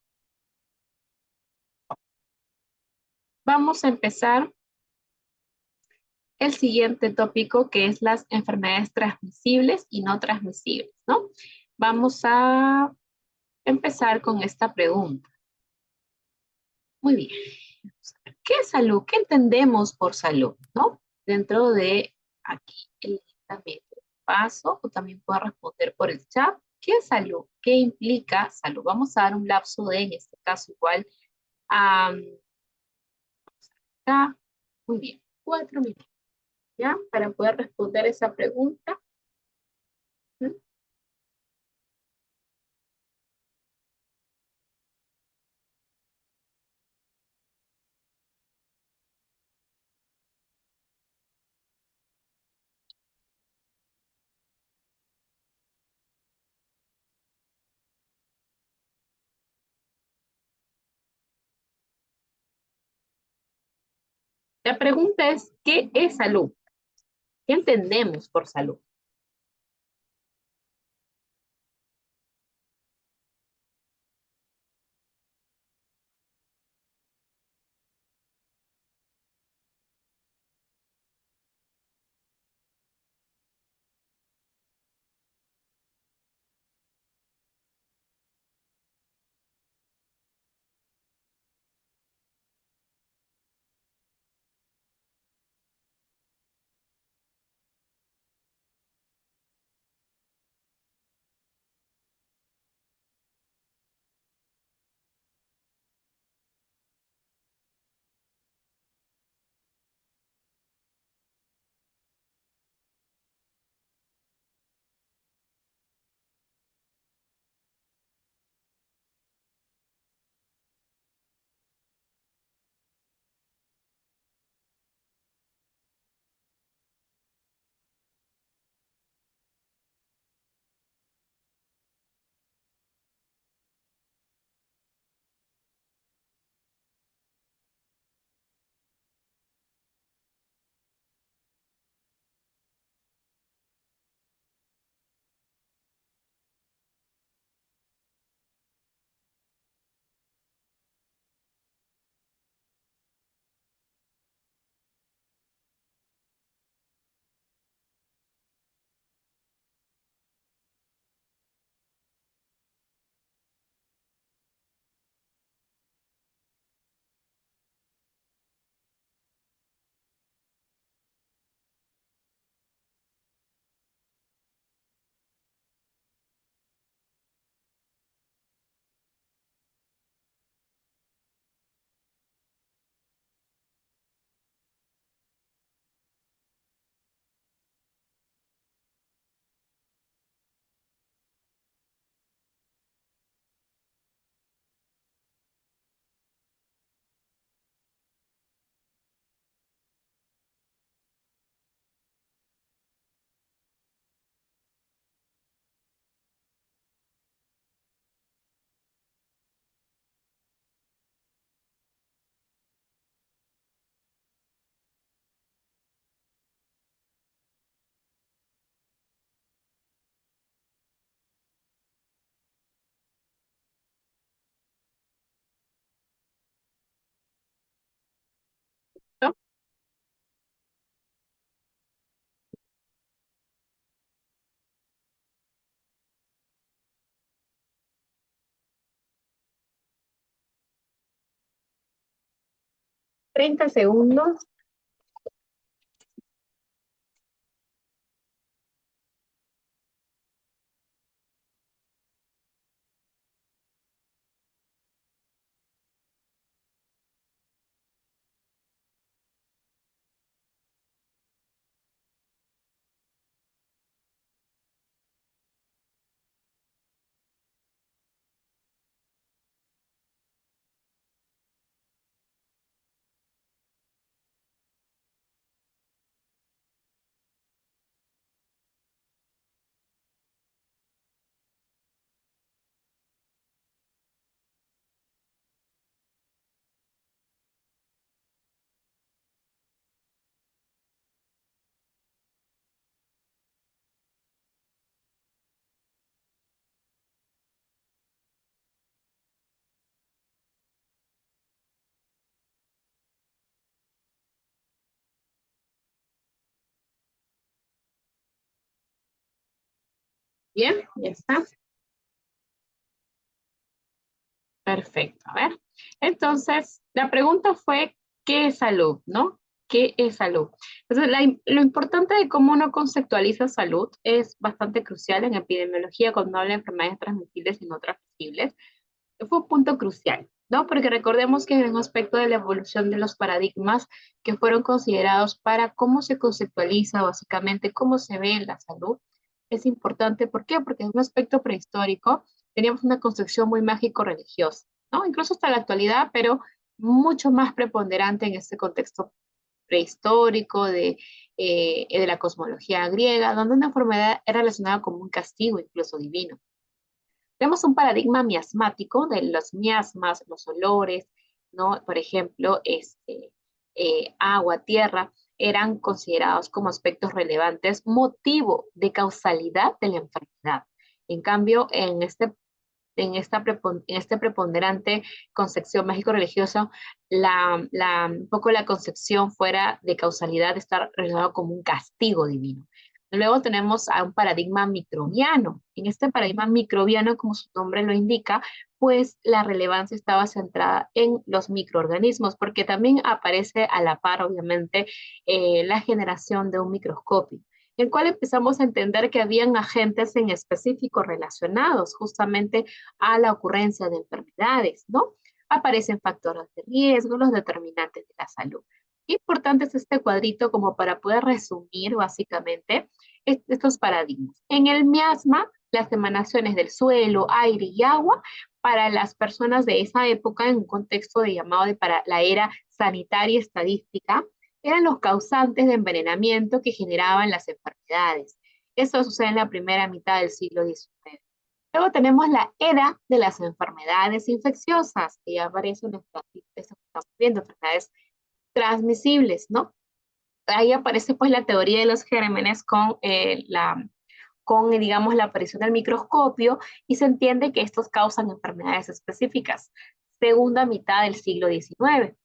Vamos a empezar el siguiente tópico, que es las enfermedades transmisibles y no transmisibles, ¿no? Vamos a empezar con esta pregunta. Muy bien. ¿Qué es salud? ¿Qué entendemos por salud? ¿No? Dentro de aquí, también paso, o también puedo responder por el chat. ¿Qué es salud? ¿Qué implica salud? Vamos a dar un lapso de, en este caso, igual a acá. Muy bien, 4 minutos, ¿ya? Para poder responder esa pregunta. ¿Mm? La pregunta es, ¿qué es salud? ¿Qué entendemos por salud? 30 segundos. Bien, ya está. Perfecto. A ver. Entonces, la pregunta fue, ¿qué es salud? ¿No? ¿Qué es salud? Entonces, lo importante de cómo uno conceptualiza salud es bastante crucial en epidemiología cuando habla de enfermedades transmisibles y no transmisibles. Fue un punto crucial, ¿no? Porque recordemos que es un aspecto de la evolución de los paradigmas que fueron considerados para cómo se conceptualiza, básicamente, cómo se ve la salud. Es importante, ¿por qué? Porque es un aspecto prehistórico, teníamos una concepción muy mágico-religiosa, ¿no? Incluso hasta la actualidad, pero mucho más preponderante en este contexto prehistórico de la cosmología griega, donde una enfermedad era relacionada con un castigo, incluso divino. Tenemos un paradigma miasmático de los miasmas, los olores, ¿no? Por ejemplo, agua, tierra, eran considerados como aspectos relevantes, motivo de causalidad de la enfermedad. En cambio, en este preponderante concepción mágico-religiosa, un poco la concepción fuera de causalidad de estar relacionado como un castigo divino. Luego tenemos a un paradigma microbiano. En este paradigma microbiano, como su nombre lo indica, pues la relevancia estaba centrada en los microorganismos, porque también aparece a la par, obviamente, la generación de un microscopio, en el cual empezamos a entender que habían agentes en específico relacionados justamente a la ocurrencia de enfermedades, ¿no? Aparecen factores de riesgo, los determinantes de la salud. Qué importante es este cuadrito como para poder resumir básicamente estos paradigmas. En el miasma, las emanaciones del suelo, aire y agua para las personas de esa época en un contexto de llamado de para la era sanitaria estadística eran los causantes de envenenamiento que generaban las enfermedades. Eso sucede en la primera mitad del siglo XIX. Luego tenemos la era de las enfermedades infecciosas, que ya aparecen en esto que estamos viendo, enfermedades transmisibles, ¿no? Ahí aparece pues la teoría de los gérmenes digamos, la aparición del microscopio y se entiende que estos causan enfermedades específicas. Segunda mitad del siglo XIX.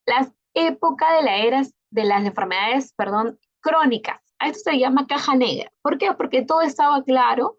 La época de la era de las enfermedades, perdón, crónicas. A esto se le llama caja negra. ¿Por qué? Porque todo estaba claro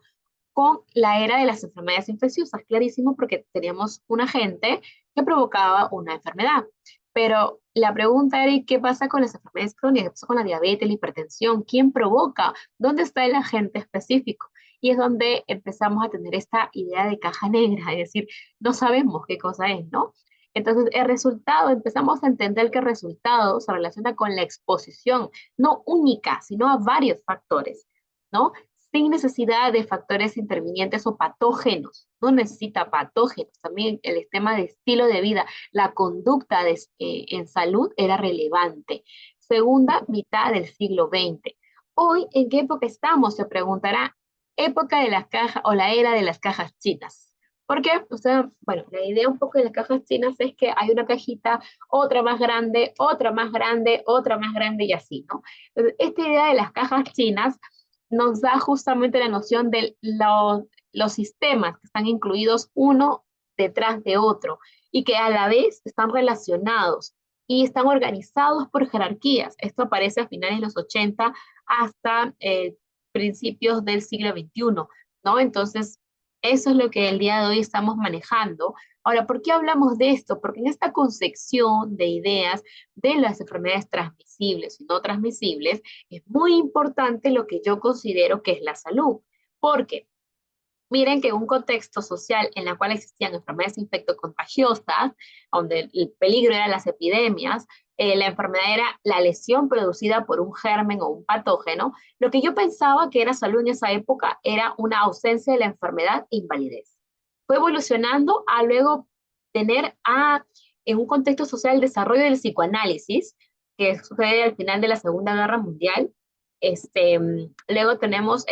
con la era de las enfermedades infecciosas, clarísimo, porque teníamos un agente que provocaba una enfermedad. Pero la pregunta era, ¿y qué pasa con las enfermedades crónicas? ¿Qué pasa con la diabetes, la hipertensión? ¿Quién provoca? ¿Dónde está el agente específico? Y es donde empezamos a tener esta idea de caja negra, es decir, no sabemos qué cosa es, ¿no? Entonces, el resultado, empezamos a entender que el resultado se relaciona con la exposición, no única, sino a varios factores, ¿no? Sin necesidad de factores intervinientes o patógenos. No necesita patógenos. También el tema de estilo de vida, la conducta en salud era relevante. Segunda mitad del siglo XX. Hoy, ¿en qué época estamos? Se preguntará. Época de las cajas o la era de las cajas chinas. ¿Por qué? O sea, bueno, la idea un poco de las cajas chinas es que hay una cajita, otra más grande, otra más grande, otra más grande y así, ¿no? Entonces, esta idea de las cajas chinas nos da justamente la noción de los sistemas que están incluidos uno detrás de otro y que a la vez están relacionados y están organizados por jerarquías. Esto aparece a finales de los 80 hasta principios del siglo XXI, ¿no? Entonces, eso es lo que el día de hoy estamos manejando Ahora, ¿por qué hablamos de esto? Porque en esta concepción de ideas de las enfermedades transmisibles y no transmisibles, es muy importante lo que yo considero que es la salud. Porque miren que en un contexto social en el cual existían enfermedades infectocontagiosas, donde el peligro eran las epidemias, la enfermedad era la lesión producida por un germen o un patógeno, lo que yo pensaba que era salud en esa época era una ausencia de la enfermedad e invalidez. Fue evolucionando a luego tener en un contexto social el desarrollo del psicoanálisis, que sucede al final de la Segunda Guerra Mundial. Luego tenemos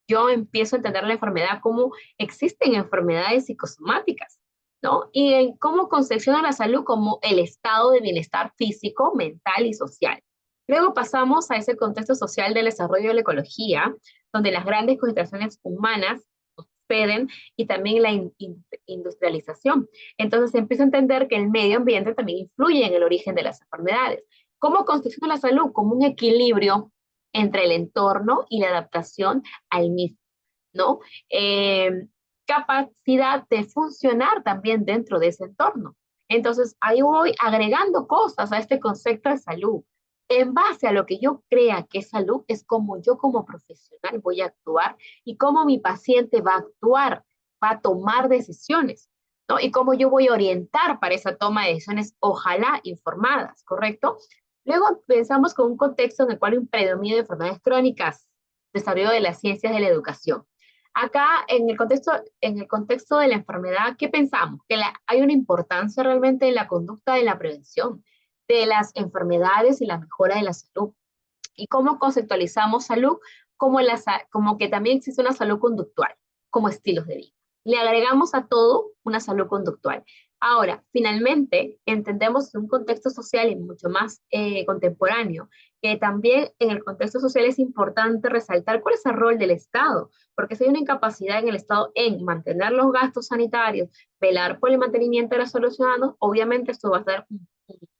yo empiezo a entender la enfermedad como existen enfermedades psicosomáticas, ¿no? Y en cómo concepciona la salud como el estado de bienestar físico, mental y social. Luego pasamos a ese contexto social del desarrollo de la ecología, donde las grandes concentraciones humanas suceden y también la industrialización. Entonces se empieza a entender que el medio ambiente también influye en el origen de las enfermedades. ¿Cómo concepciona la salud? Como un equilibrio entre el entorno y la adaptación al mismo, ¿no? Capacidad de funcionar también dentro de ese entorno. Entonces, ahí voy agregando cosas a este concepto de salud. En base a lo que yo crea que es salud, es como yo como profesional voy a actuar y cómo mi paciente va a actuar, va a tomar decisiones, ¿no? Y cómo yo voy a orientar para esa toma de decisiones, ojalá informadas, ¿correcto? Luego pensamos con un contexto en el cual hay un predominio de enfermedades crónicas, desarrollo de las ciencias de la educación. Acá, en el contexto de la enfermedad, ¿qué pensamos? Que hay una importancia realmente en la conducta de la prevención de las enfermedades y la mejora de la salud. ¿Y cómo conceptualizamos salud? Como que también existe una salud conductual, como estilos de vida. Le agregamos a todo una salud conductual. Ahora, finalmente, entendemos un contexto social y mucho más contemporáneo, que también en el contexto social es importante resaltar cuál es el rol del Estado, porque si hay una incapacidad en el Estado en mantener los gastos sanitarios, velar por el mantenimiento de los ciudadanos, obviamente esto va a ser un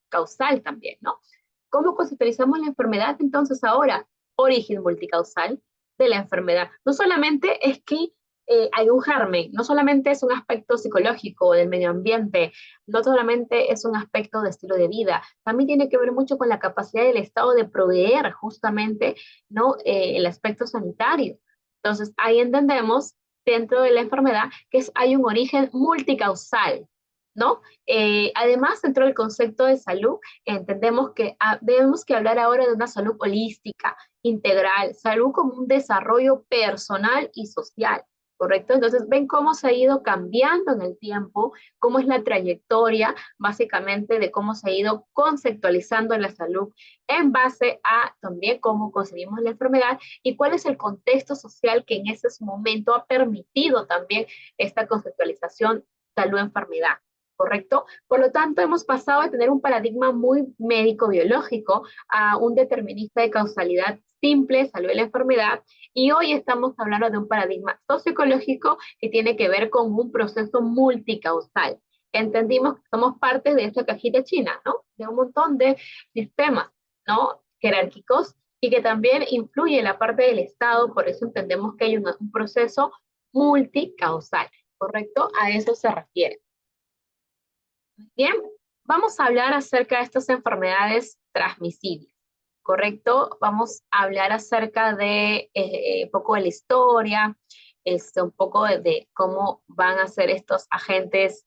causal también, ¿no? ¿Cómo conceptualizamos la enfermedad entonces ahora? Origen multicausal de la enfermedad. No solamente es que hay un germen, no solamente es un aspecto psicológico del medio ambiente, no solamente es un aspecto de estilo de vida, también tiene que ver mucho con la capacidad del Estado de proveer justamente, ¿no? El aspecto sanitario. Entonces, ahí entendemos dentro de la enfermedad que hay un origen multicausal, ¿no? Además, dentro del concepto de salud, entendemos que debemos que hablar ahora de una salud holística, integral, salud como un desarrollo personal y social, ¿correcto? Entonces, ven cómo se ha ido cambiando en el tiempo, cómo es la trayectoria, básicamente, de cómo se ha ido conceptualizando la salud en base a también cómo concebimos la enfermedad y cuál es el contexto social que en ese momento ha permitido también esta conceptualización salud-enfermedad. ¿Correcto? Por lo tanto, hemos pasado de tener un paradigma muy médico-biológico a un determinista de causalidad simple, salud de la enfermedad, y hoy estamos hablando de un paradigma socioecológico que tiene que ver con un proceso multicausal. Entendimos que somos parte de esta cajita china, ¿no? De un montón de sistemas, ¿no? Jerárquicos y que también influye en la parte del Estado, por eso entendemos que hay un proceso multicausal, ¿correcto? A eso se refiere. Bien, vamos a hablar acerca de estas enfermedades transmisibles, ¿correcto? Vamos a hablar acerca de un poco de la historia, un poco de cómo van a ser estos agentes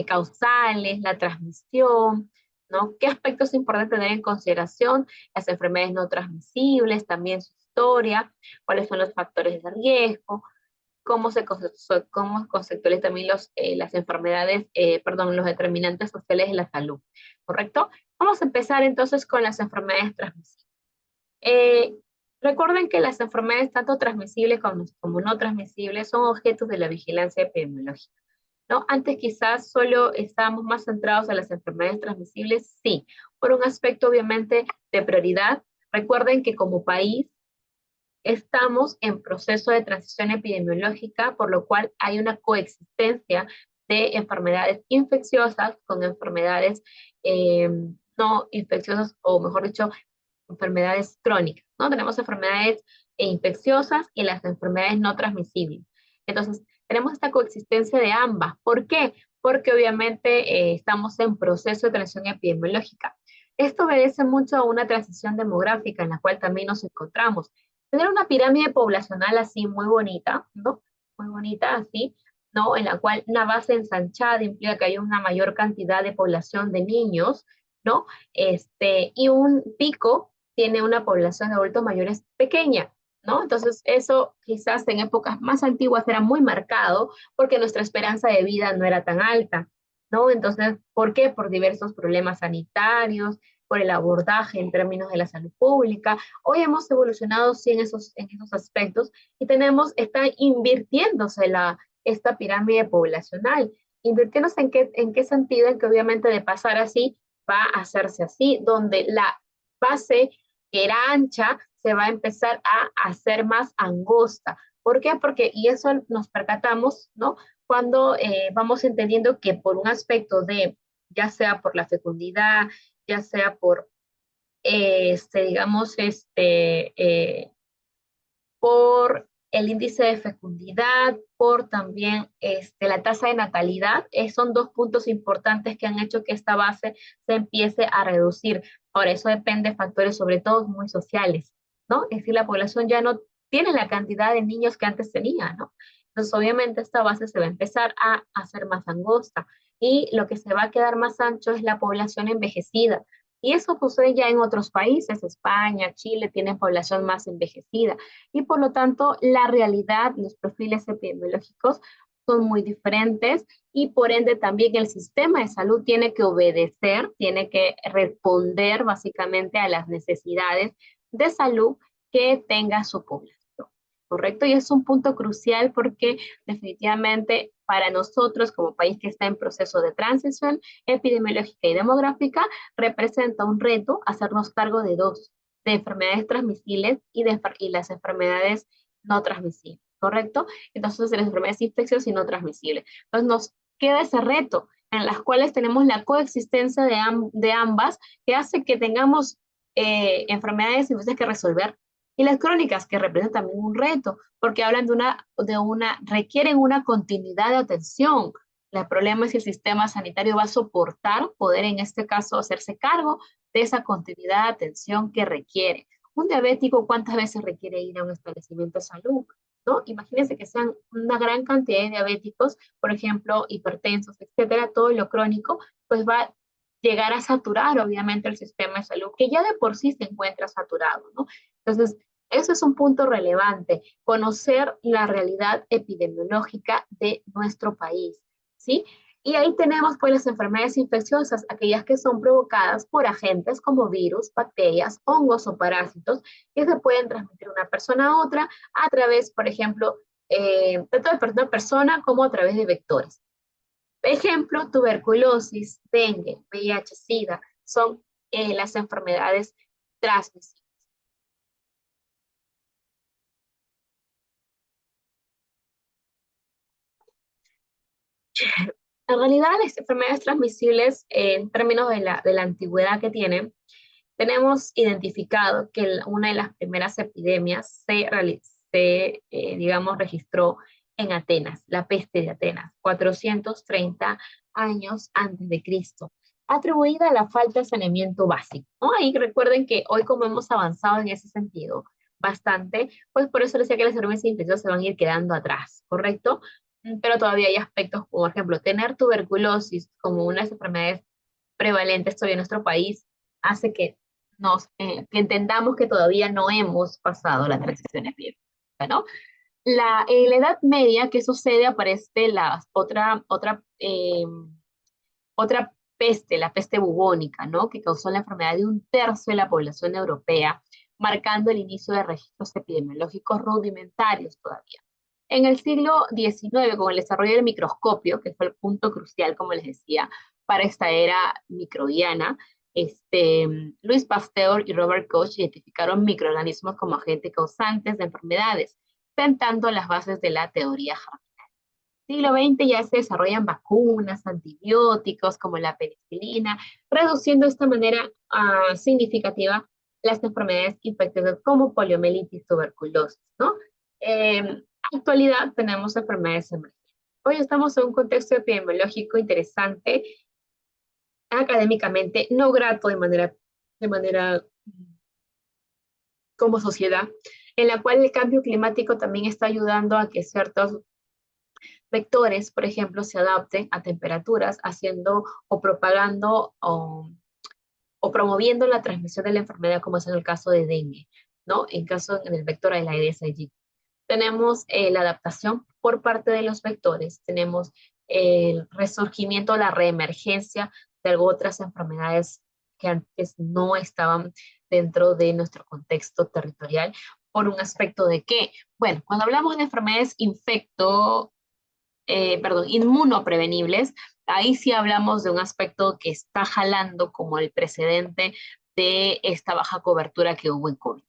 causales, la transmisión, ¿no? ¿Qué aspectos es importante tener en consideración? Las enfermedades no transmisibles, también su historia, cuáles son los factores de riesgo, cómo conceptualizan también las enfermedades, perdón, los determinantes sociales de la salud, ¿correcto? Vamos a empezar entonces con las enfermedades transmisibles. Eh, Recuerden que las enfermedades tanto transmisibles como no transmisibles son objetos de la vigilancia epidemiológica, ¿no? Antes quizás solo estábamos más centrados en las enfermedades transmisibles, sí, por un aspecto obviamente de prioridad. Recuerden que como país estamos en proceso de transición epidemiológica, por lo cual hay una coexistencia de enfermedades infecciosas con enfermedades no infecciosas, o mejor dicho, enfermedades crónicas, ¿no? Tenemos enfermedades infecciosas y las enfermedades no transmisibles. Entonces, Tenemos esta coexistencia de ambas. ¿Por qué? Porque obviamente estamos en proceso de transición epidemiológica. Esto obedece mucho a una transición demográfica en la cual también nos encontramos. Tener una pirámide poblacional así muy bonita, ¿no? Muy bonita así, ¿no? En la cual una base ensanchada implica que hay una mayor cantidad de población de niños, ¿no? Y un pico tiene una población de adultos mayores pequeña, ¿no? Entonces eso quizás en épocas más antiguas era muy marcado porque nuestra esperanza de vida no era tan alta, ¿no? Entonces, ¿por qué? Por diversos problemas sanitarios, por el abordaje en términos de la salud pública. Hoy hemos evolucionado sí en esos aspectos y está invirtiéndose esta pirámide poblacional. Invirtiéndose en qué sentido, en que obviamente de pasar así va a hacerse así, donde la base que era ancha se va a empezar a hacer más angosta. ¿Por qué? Porque, y eso nos percatamos, ¿no? Cuando vamos entendiendo que por un aspecto de, ya sea por la fecundidad, ya sea por, digamos, por el índice de fecundidad, por también la tasa de natalidad. Son dos puntos importantes que han hecho que esta base se empiece a reducir. Ahora, eso depende de factores, sobre todo muy sociales, ¿no? Es decir, la población ya no tiene la cantidad de niños que antes tenía, ¿no? Entonces, obviamente, esta base se va a empezar a hacer más angosta y lo que se va a quedar más ancho es la población envejecida. Y eso sucede ya en otros países, España, Chile, tienen población más envejecida y por lo tanto la realidad, los perfiles epidemiológicos son muy diferentes y por ende también el sistema de salud tiene que obedecer, tiene que responder básicamente a las necesidades de salud que tenga su población. ¿Correcto? Y es un punto crucial porque definitivamente para nosotros como país que está en proceso de transición epidemiológica y demográfica, representa un reto hacernos cargo de dos, de enfermedades transmisibles y las enfermedades no transmisibles, ¿correcto? Entonces, las enfermedades infecciosas y no transmisibles. Entonces, nos queda ese reto en las cuales tenemos la coexistencia de ambas que hace que tengamos enfermedades infecciosas que resolver y las crónicas que representan también un reto porque hablan requieren una continuidad de atención. El problema es si el sistema sanitario va a soportar poder en este caso hacerse cargo de esa continuidad de atención que requiere. Un diabético, ¿cuántas veces requiere ir a un establecimiento de salud? ¿No? Imagínense que sean una gran cantidad de diabéticos, por ejemplo, hipertensos, etcétera, todo lo crónico, pues va a llegar a saturar obviamente el sistema de salud, que ya de por sí se encuentra saturado, ¿no? Entonces, eso es un punto relevante, conocer la realidad epidemiológica de nuestro país, ¿sí? Y ahí tenemos pues las enfermedades infecciosas, aquellas que son provocadas por agentes como virus, bacterias, hongos o parásitos que se pueden transmitir de una persona a otra a través, por ejemplo, tanto de persona a persona como a través de vectores. Ejemplo, tuberculosis, dengue, VIH, SIDA, son las enfermedades transmisibles. En realidad, las enfermedades transmisibles, en términos de la antigüedad que tienen, tenemos identificado que una de las primeras epidemias digamos, registró en Atenas, la peste de Atenas, 430 años antes de Cristo, atribuida a la falta de saneamiento básico, ¿no? Ahí recuerden que hoy como hemos avanzado en ese sentido bastante, pues por eso decía que las enfermedades infecciosas se van a ir quedando atrás, ¿correcto? Pero todavía hay aspectos como, por ejemplo, tener tuberculosis como una de las enfermedades prevalentes todavía en nuestro país hace que entendamos que todavía no hemos pasado la transición epidémica, ¿no? En la Edad Media, ¿qué sucede? Aparece otra peste, la peste bubónica, ¿no? Que causó la enfermedad de un tercio de la población europea, marcando el inicio de registros epidemiológicos rudimentarios todavía. En el siglo XIX, con el desarrollo del microscopio, que fue el punto crucial, como les decía, para esta era microbiana, Louis Pasteur y Robert Koch identificaron microorganismos como agentes causantes de enfermedades, sentando las bases de la teoría germinal. Siglo XX ya se desarrollan vacunas, antibióticos como la penicilina, reduciendo de esta manera significativa las enfermedades infecciosas como poliomielitis, tuberculosis, ¿no? En actualidad tenemos enfermedades emergentes. Hoy estamos en un contexto epidemiológico interesante, académicamente no grato de manera como sociedad, en la cual el cambio climático también está ayudando a que ciertos vectores, por ejemplo, se adapten a temperaturas, haciendo o propagando o promoviendo la transmisión de la enfermedad, como es en el caso de dengue, ¿no? En el vector de la Aedes aegypti. Tenemos la adaptación por parte de los vectores, tenemos el resurgimiento, la reemergencia de otras enfermedades que antes no estaban dentro de nuestro contexto territorial, por un aspecto de que, bueno, cuando hablamos de enfermedades inmunoprevenibles, ahí sí hablamos de un aspecto que está jalando como el precedente de esta baja cobertura que hubo en COVID.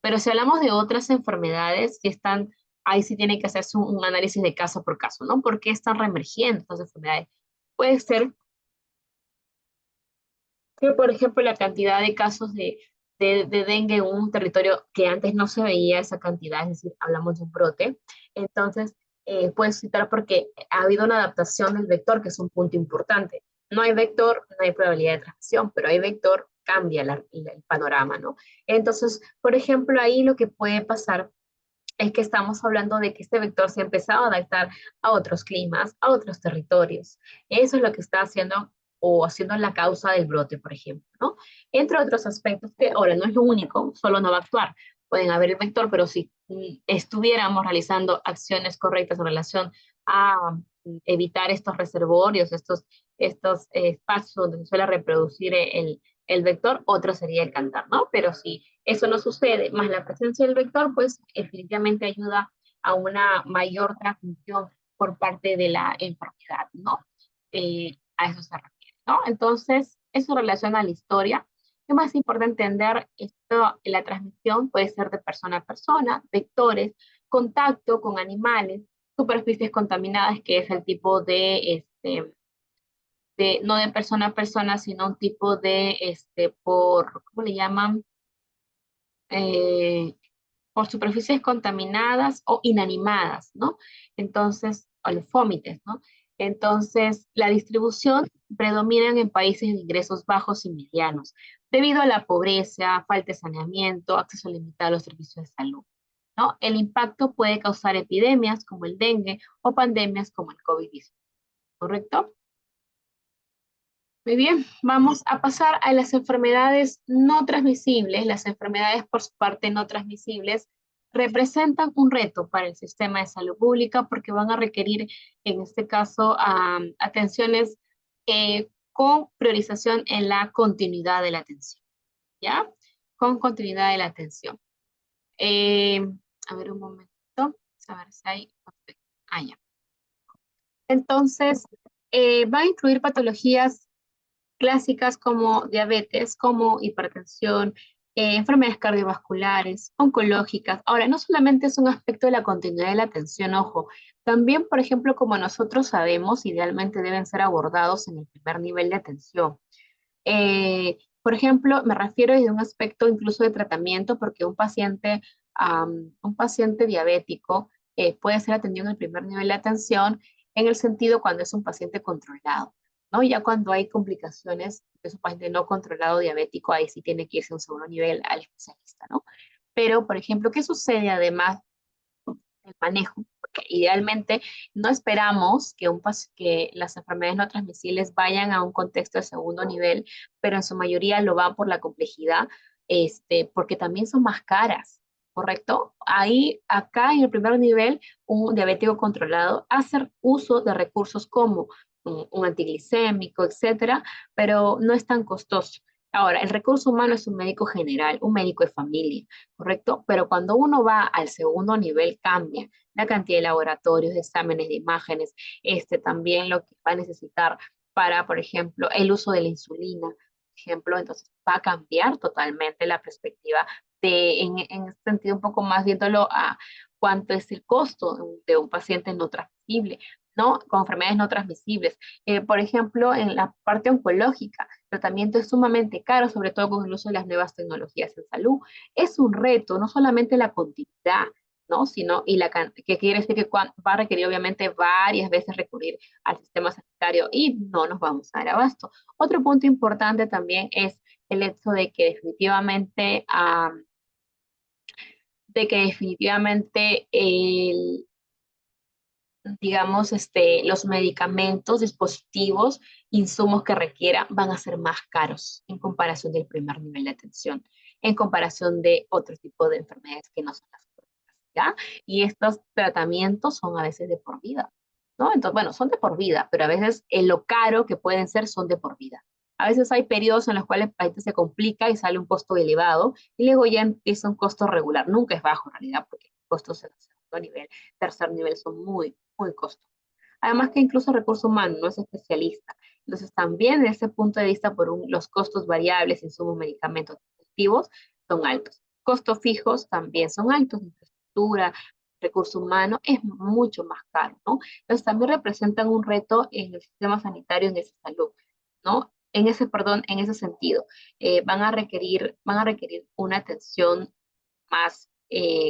Pero si hablamos de otras enfermedades que están, ahí sí tiene que hacerse un análisis de caso por caso, ¿no? ¿Por qué están reemergiendo estas enfermedades? Puede ser que, por ejemplo, la cantidad de casos de dengue en un territorio que antes no se veía esa cantidad, es decir, hablamos de un brote, entonces puedes citar porque ha habido una adaptación del vector, que es un punto importante. No hay vector, no hay probabilidad de transmisión, pero hay vector, cambia el panorama, ¿no? Entonces, por ejemplo, ahí lo que puede pasar es que estamos hablando de que este vector se ha empezado a adaptar a otros climas, a otros territorios. Eso es lo que está haciendo o haciendo la causa del brote, por ejemplo, ¿no? Entre otros aspectos que ahora no es lo único, solo no va a actuar. Pueden haber el vector, pero si estuviéramos realizando acciones correctas en relación a evitar estos reservorios, estos espacios donde se suele reproducir el vector, otro sería el cantar, ¿no? Pero si eso no sucede, más la presencia del vector, pues definitivamente ayuda a una mayor transmisión por parte de la enfermedad, ¿no? A eso se refiere, ¿no? Entonces, eso relaciona a la historia. Es más importante entender esto, la transmisión puede ser de persona a persona, vectores, contacto con animales, superficies contaminadas, que es el tipo no de persona a persona, sino un tipo de, ¿cómo le llaman? Eh, por superficies contaminadas o inanimadas, ¿no? Entonces, o los fómites, ¿no? Entonces, la distribución predomina en países de ingresos bajos y medianos, debido a la pobreza, falta de saneamiento, acceso limitado a los servicios de salud, ¿no? El impacto puede causar epidemias como el dengue o pandemias como el COVID-19, ¿correcto? Muy bien, vamos a pasar a las enfermedades no transmisibles. Las enfermedades por su parte no transmisibles representan un reto para el sistema de salud pública porque van a requerir, en este caso, atenciones con priorización en la continuidad de la atención, ¿ya? Con continuidad de la atención. Eh, a ver un momento, a ver si hay... Ah, ya. Entonces, va a incluir patologías clásicas como diabetes, como hipertensión, enfermedades cardiovasculares, oncológicas. Ahora, no solamente es un aspecto de la continuidad de la atención, ojo, también, por ejemplo, como nosotros sabemos, idealmente deben ser abordados en el primer nivel de atención. Por ejemplo, me refiero desde un aspecto incluso de tratamiento, porque un paciente diabético puede ser atendido en el primer nivel de atención en el sentido cuando es un paciente controlado, ¿no? Ya cuando hay complicaciones de su paciente no controlado diabético, ahí sí tiene que irse a un segundo nivel al especialista, ¿no? Pero, por ejemplo, ¿qué sucede además del manejo? Porque idealmente no esperamos que las enfermedades no transmisibles vayan a un contexto de segundo nivel, pero en su mayoría lo van por la complejidad, porque también son más caras, ¿correcto? Ahí, acá en el primer nivel, un diabético controlado hace uso de recursos como un antiglicémico, etcétera, pero no es tan costoso. Ahora, el recurso humano es un médico general, un médico de familia, ¿correcto? Pero cuando uno va al segundo nivel cambia la cantidad de laboratorios, de exámenes, de imágenes, también lo que va a necesitar para, por ejemplo, el uso de la insulina, por ejemplo, entonces va a cambiar totalmente la perspectiva en este sentido, un poco más viéndolo a cuánto es el costo de un paciente no transmisible, ¿no? Con enfermedades no transmisibles. Por ejemplo, en la parte oncológica, el tratamiento es sumamente caro, sobre todo con el uso de las nuevas tecnologías en salud. Es un reto, no solamente la continuidad, ¿no? Sino, que quiere decir que va a requerir obviamente varias veces recurrir al sistema sanitario y no nos vamos a dar abasto. Otro punto importante también es el hecho de que definitivamente digamos, los medicamentos, dispositivos, insumos que requiera van a ser más caros en comparación del primer nivel de atención, en comparación de otro tipo de enfermedades que no son las crónicas, ¿ya? Y estos tratamientos son a veces de por vida, ¿no? Entonces, bueno, son de por vida, pero a veces lo caro que pueden ser son de por vida. A veces hay periodos en los cuales la gente se complica y sale un costo elevado y luego ya empieza un costo regular. Nunca es bajo en realidad porque los costos en el segundo nivel, tercer nivel son muy costosos. Además que incluso recurso humano no es especialista. Entonces también desde ese punto de vista, los costos variables, insumos, medicamentos, dispositivos, son altos. Costos fijos también son altos, infraestructura, recurso humano es mucho más caro, ¿no? Entonces también representan un reto en el sistema sanitario, en esa salud, ¿no? En ese sentido, van a requerir una atención más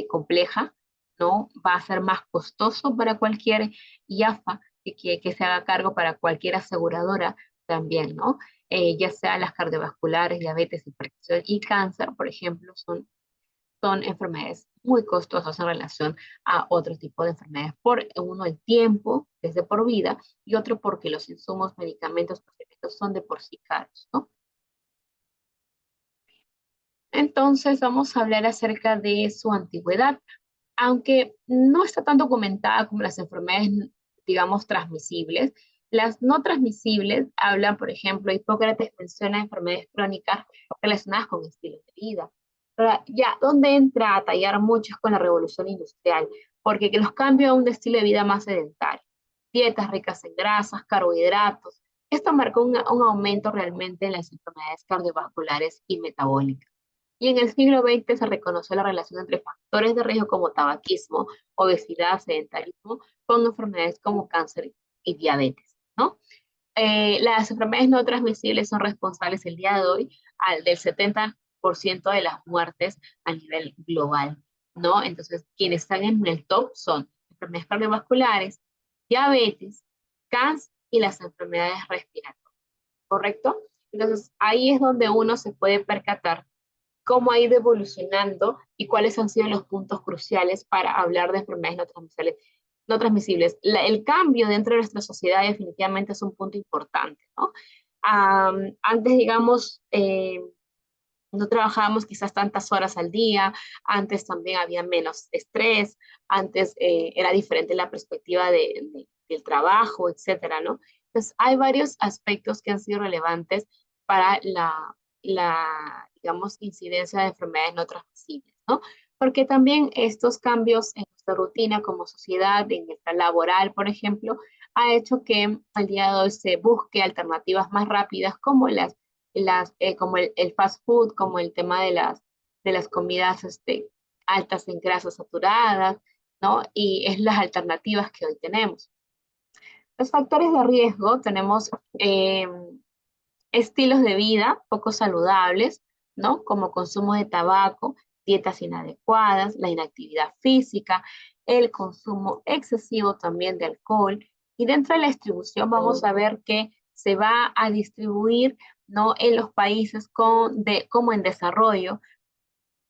compleja, ¿no? Va a ser más costoso para cualquier IAFA que se haga cargo para cualquier aseguradora también, ¿no? Ya sea las cardiovasculares, diabetes, hipertensión y cáncer, por ejemplo, son enfermedades muy costosas en relación a otro tipo de enfermedades. Por uno, el tiempo, desde por vida, y otro porque los insumos, medicamentos, procedimientos son de por sí caros, ¿no? Entonces vamos a hablar acerca de su antigüedad. Aunque no está tan documentada como las enfermedades, digamos, transmisibles, las no transmisibles hablan, por ejemplo, Hipócrates menciona enfermedades crónicas relacionadas con estilos de vida. Ahora, ya, ¿dónde entra a tallar mucho es con la revolución industrial? Porque que los cambios a un estilo de vida más sedentario, dietas ricas en grasas, carbohidratos, esto marcó un aumento realmente en las enfermedades cardiovasculares y metabólicas. Y en el siglo XX se reconoció la relación entre factores de riesgo como tabaquismo, obesidad, sedentarismo, con enfermedades como cáncer y diabetes, ¿no? Las enfermedades no transmisibles son responsables el día de hoy del 70% de las muertes a nivel global, ¿no? Entonces, quienes están en el top son enfermedades cardiovasculares, diabetes, cáncer y las enfermedades respiratorias, ¿correcto? Entonces, ahí es donde uno se puede percatar cómo ha ido evolucionando y cuáles han sido los puntos cruciales para hablar de enfermedades no transmisibles. El cambio dentro de nuestra sociedad definitivamente es un punto importante, ¿no? Antes, digamos, no trabajábamos quizás tantas horas al día, antes también había menos estrés, antes era diferente la perspectiva del trabajo, etcétera, ¿no? Entonces, hay varios aspectos que han sido relevantes para digamos, incidencia de enfermedades no transmisibles, ¿no? Porque también estos cambios en nuestra rutina como sociedad, en nuestra laboral, por ejemplo, ha hecho que al día de hoy se busque alternativas más rápidas como como el fast food, como el tema de las comidas altas en grasas saturadas, ¿no? Y es las alternativas que hoy tenemos. Los factores de riesgo tenemos estilos de vida poco saludables, ¿no? Como consumo de tabaco, dietas inadecuadas, la inactividad física, el consumo excesivo también de alcohol. Y dentro de la distribución vamos a ver que se va a distribuir, ¿no? En los países como en desarrollo,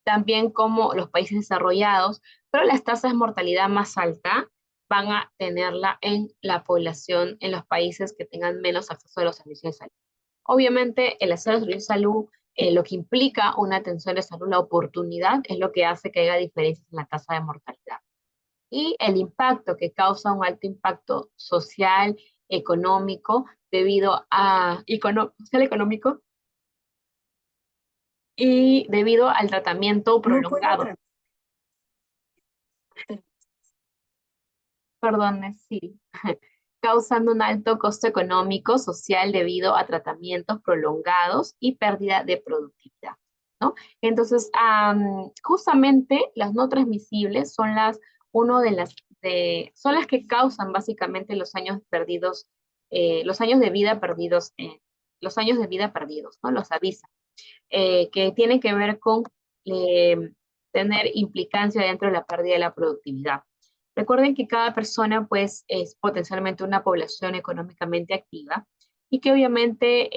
también como los países desarrollados, pero las tasas de mortalidad más alta van a tenerla en la población, en los países que tengan menos acceso a los servicios de salud. Obviamente, el acceso a los servicios de salud, lo que implica una atención de salud, la oportunidad, es lo que hace que haya diferencias en la tasa de mortalidad. Y el impacto que causa un alto impacto social, económico, social, económico, y debido al tratamiento prolongado. Perdón, sí. Causando un alto costo económico, social debido a tratamientos prolongados y pérdida de productividad, ¿no? Entonces, justamente las no transmisibles son son las que causan básicamente los años perdidos, los años de vida perdidos, ¿no? Los avisan, que tienen que ver con eh, tener implicancia dentro de la pérdida de la productividad. Recuerden que cada persona pues es potencialmente una población económicamente activa y que obviamente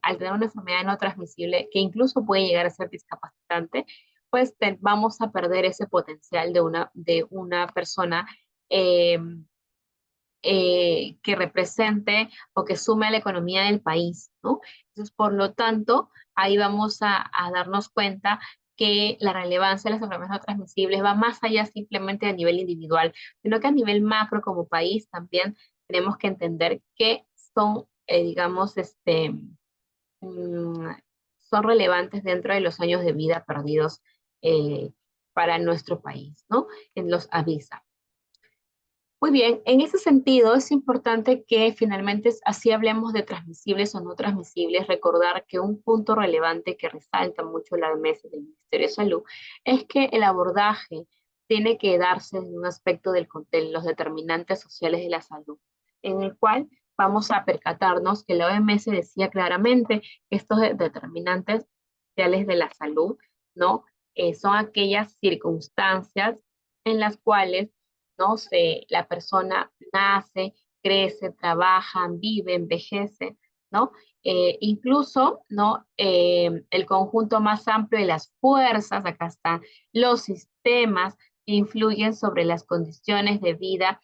al tener una enfermedad no transmisible que incluso puede llegar a ser discapacitante, pues vamos a perder ese potencial de una persona eh, que represente o que sume a la economía del país, ¿no? Entonces, por lo tanto, ahí vamos a darnos cuenta que la relevancia de las enfermedades no transmisibles va más allá simplemente a nivel individual, sino que a nivel macro como país también tenemos que entender que son, digamos, mm, son relevantes dentro de los años de vida perdidos eh, para nuestro país, ¿no? En los avisa. Muy bien, en ese sentido es importante que finalmente, así hablemos de transmisibles o no transmisibles, recordar que un punto relevante que resalta mucho la OMS del Ministerio de Salud es que el abordaje tiene que darse en un aspecto de los determinantes sociales de la salud, en el cual vamos a percatarnos que la OMS decía claramente que estos determinantes sociales de la salud, ¿no? Son aquellas circunstancias en las cuales no sé, la persona nace, crece, trabaja, vive, envejece, ¿no? Incluso, ¿no? El conjunto más amplio de las fuerzas, acá están los sistemas que influyen sobre las condiciones de vida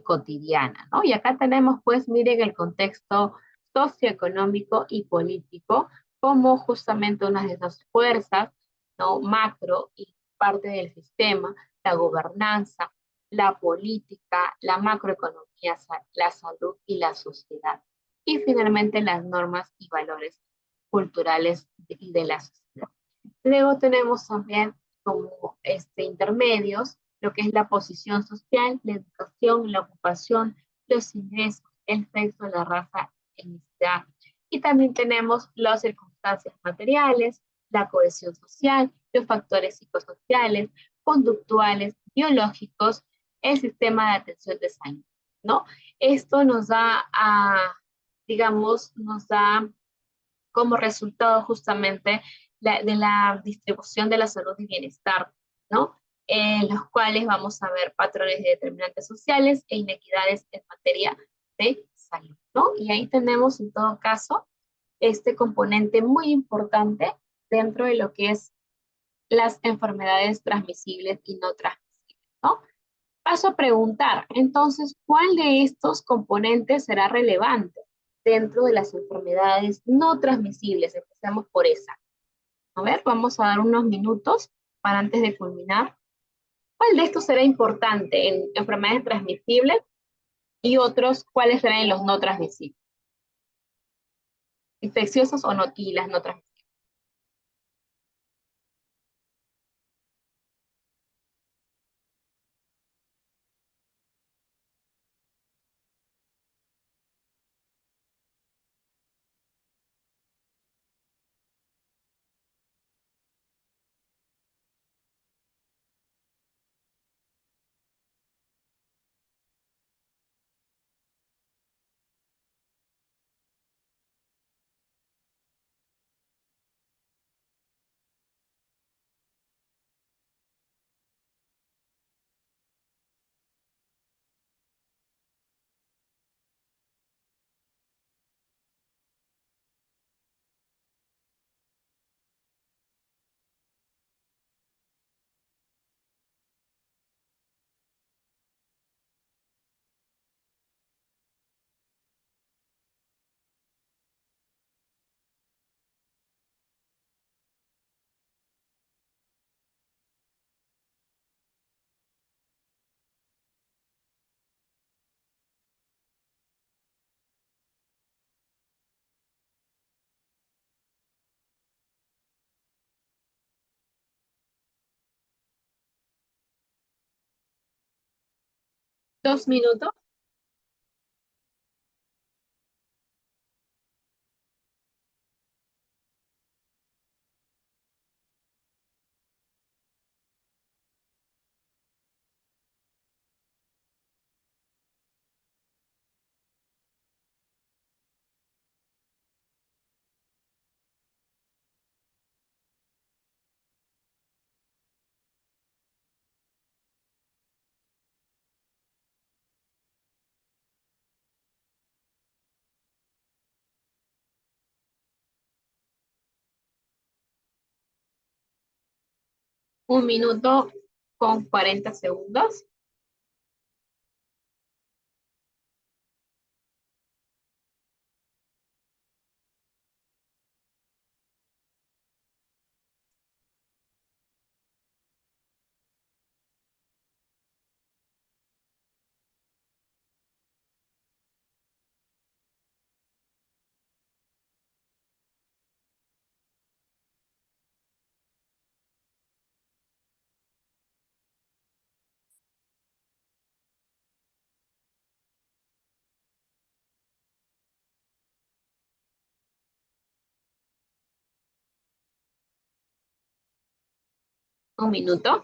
cotidiana, ¿no? Y acá tenemos, pues, miren el contexto socioeconómico y político como justamente una de esas fuerzas, ¿no? Macro y parte del sistema, la gobernanza, la política, la macroeconomía, la salud y la sociedad. Y finalmente las normas y valores culturales de la sociedad. Luego tenemos también como intermedios lo que es la posición social, la educación, la ocupación, los ingresos, el sexo, la raza, etnicidad. Y también tenemos las circunstancias materiales, la cohesión social, los factores psicosociales, conductuales, biológicos, el sistema de atención de salud, ¿no? Esto nos da digamos, nos da como resultado justamente de la distribución de la salud y bienestar, ¿no? En los cuales vamos a ver patrones de determinantes sociales e inequidades en materia de salud, ¿no? Y ahí tenemos en todo caso este componente muy importante dentro de lo que es las enfermedades transmisibles y no transmisibles, ¿no? Paso a preguntar, entonces, ¿cuál de estos componentes será relevante dentro de las enfermedades no transmisibles? Empecemos por esa. A ver, vamos a dar unos minutos para antes de culminar. ¿Cuál de estos será importante en enfermedades transmisibles y otros cuáles serán en los no transmisibles? Infecciosos o no, y las no transmisibles. 2 minutos. 1 minuto con 40 segundos. Un minuto.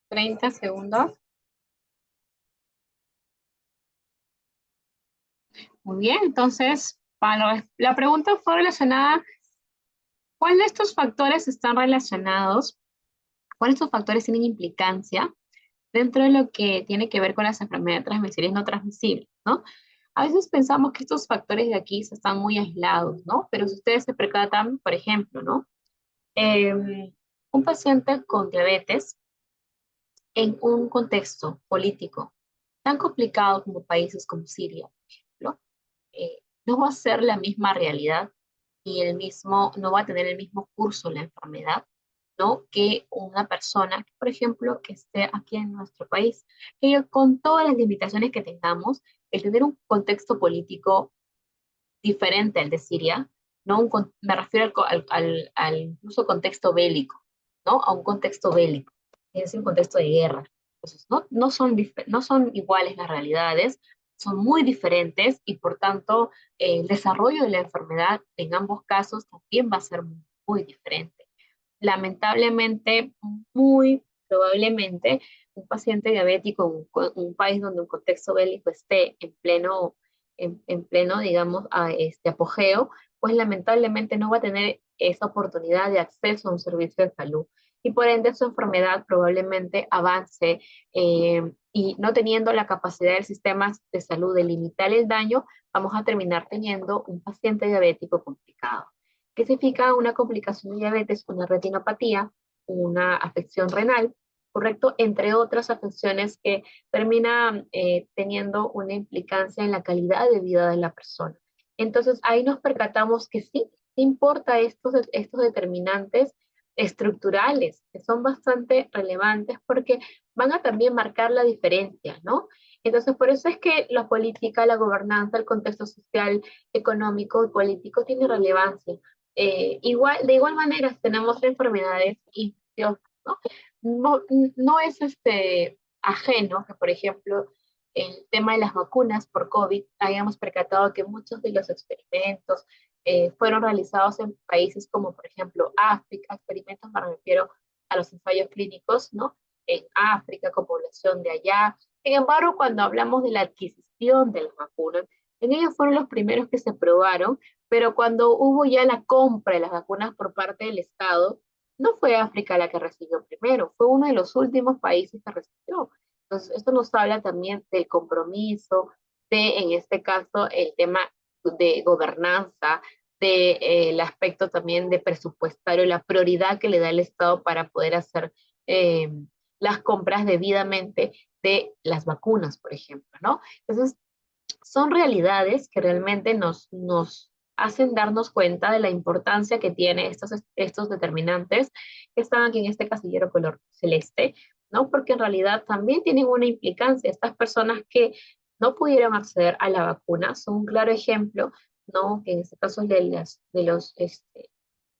Treinta segundos. Muy bien, entonces, la pregunta fue relacionada, ¿cuál de estos factores están relacionados? ¿Cuáles de estos factores tienen implicancia dentro de lo que tiene que ver con las enfermedades transmisibles y no transmisibles, ¿no? A veces pensamos que estos factores de aquí están muy aislados, ¿no? Pero si ustedes se percatan, por ejemplo, ¿no? Un paciente con diabetes en un contexto político tan complicado como países como Siria, por ejemplo, no va a ser la misma realidad y no va a tener el mismo curso la enfermedad, ¿no? Que una persona, por ejemplo, que esté aquí en nuestro país, que con todas las limitaciones que tengamos, el tener un contexto político diferente al de Siria, ¿no? Me refiero al incluso contexto bélico, ¿no? A un contexto bélico, es decir, un contexto de guerra. Entonces, no son iguales las realidades, son muy diferentes y por tanto el desarrollo de la enfermedad en ambos casos también va a ser muy diferente. Lamentablemente, muy probablemente, un paciente diabético en un país donde un contexto bélico esté en pleno, digamos, este apogeo, pues lamentablemente no va a tener esa oportunidad de acceso a un servicio de salud. Y por ende su enfermedad probablemente avance y no teniendo la capacidad del sistema de salud de limitar el daño, vamos a terminar teniendo un paciente diabético complicado. ¿Qué significa una complicación de diabetes? Una retinopatía, una afección renal, ¿correcto? Entre otras afecciones que termina teniendo una implicancia en la calidad de vida de la persona. Entonces ahí nos percatamos que sí importa estos determinantes estructurales, que son bastante relevantes porque van a también marcar la diferencia, ¿no? Entonces, por eso es que la política, la gobernanza, el contexto social, económico y político tiene relevancia. De igual manera, tenemos enfermedades infecciosas, ¿no? No, no es ajeno que, por ejemplo, el tema de las vacunas por COVID, hayamos percatado que muchos de los experimentos fueron realizados en países como, por ejemplo, África, experimentos me refiero a los ensayos clínicos, ¿no? En África, con población de allá. Sin embargo, cuando hablamos de la adquisición de las vacunas, en ellos fueron los primeros que se probaron, pero cuando hubo ya la compra de las vacunas por parte del Estado, no fue África la que recibió primero, fue uno de los últimos países que recibió. Entonces, esto nos habla también del compromiso, en este caso, el tema de gobernanza, el aspecto también de presupuestario, la prioridad que le da el Estado para poder hacer eh, las compras debidamente de las vacunas, por ejemplo, ¿no? Entonces, son realidades que realmente nos hacen darnos cuenta de la importancia que tiene estos determinantes que están aquí en este casillero color celeste, ¿no? Porque en realidad también tienen una implicancia. Estas personas que no pudieron acceder a la vacuna son un claro ejemplo, ¿no? Que en este caso es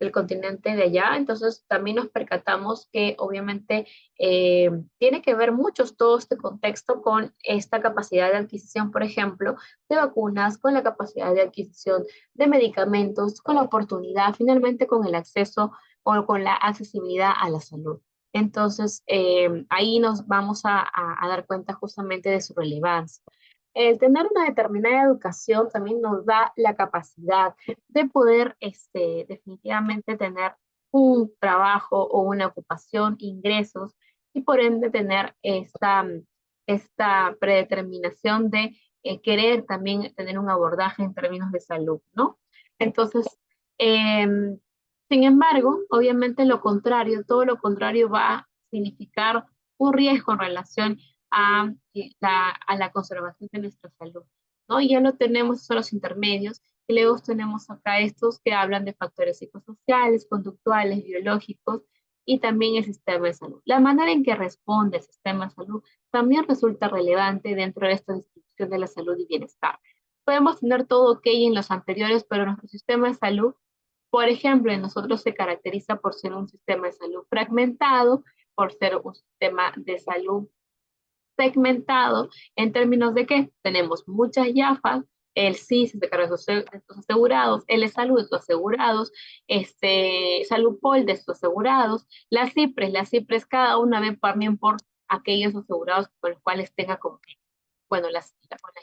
del continente de allá. Entonces también nos percatamos que obviamente tiene que ver mucho todo este contexto con esta capacidad de adquisición, por ejemplo, de vacunas, con la capacidad de adquisición de medicamentos, con la oportunidad, finalmente con el acceso o con la accesibilidad a la salud. Entonces, ahí nos vamos a dar cuenta justamente de su relevancia. El tener una determinada educación también nos da la capacidad de poder definitivamente tener un trabajo o una ocupación, ingresos, y por ende tener esta predeterminación de querer también tener un abordaje en términos de salud, ¿no? Entonces, em, sin embargo, obviamente lo contrario, todo lo contrario va a significar un riesgo en relación a la conservación de nuestra salud, ¿no? Y ya lo tenemos, son los intermedios, y luego tenemos acá estos que hablan de factores psicosociales, conductuales, biológicos, y también el sistema de salud. La manera en que responde el sistema de salud también resulta relevante dentro de esta distribución de la salud y bienestar. Podemos tener todo ok en los anteriores, pero nuestro sistema de salud, por ejemplo, en nosotros se caracteriza por ser un sistema de salud fragmentado, por ser un sistema de salud segmentado en términos de que tenemos muchas YAFAs, el SIS se carga de estos asegurados, el Salud de sus asegurados, Salud Pol de sus asegurados, las CIPRES cada una ve también por aquellos asegurados con los cuales tenga como que, bueno, con las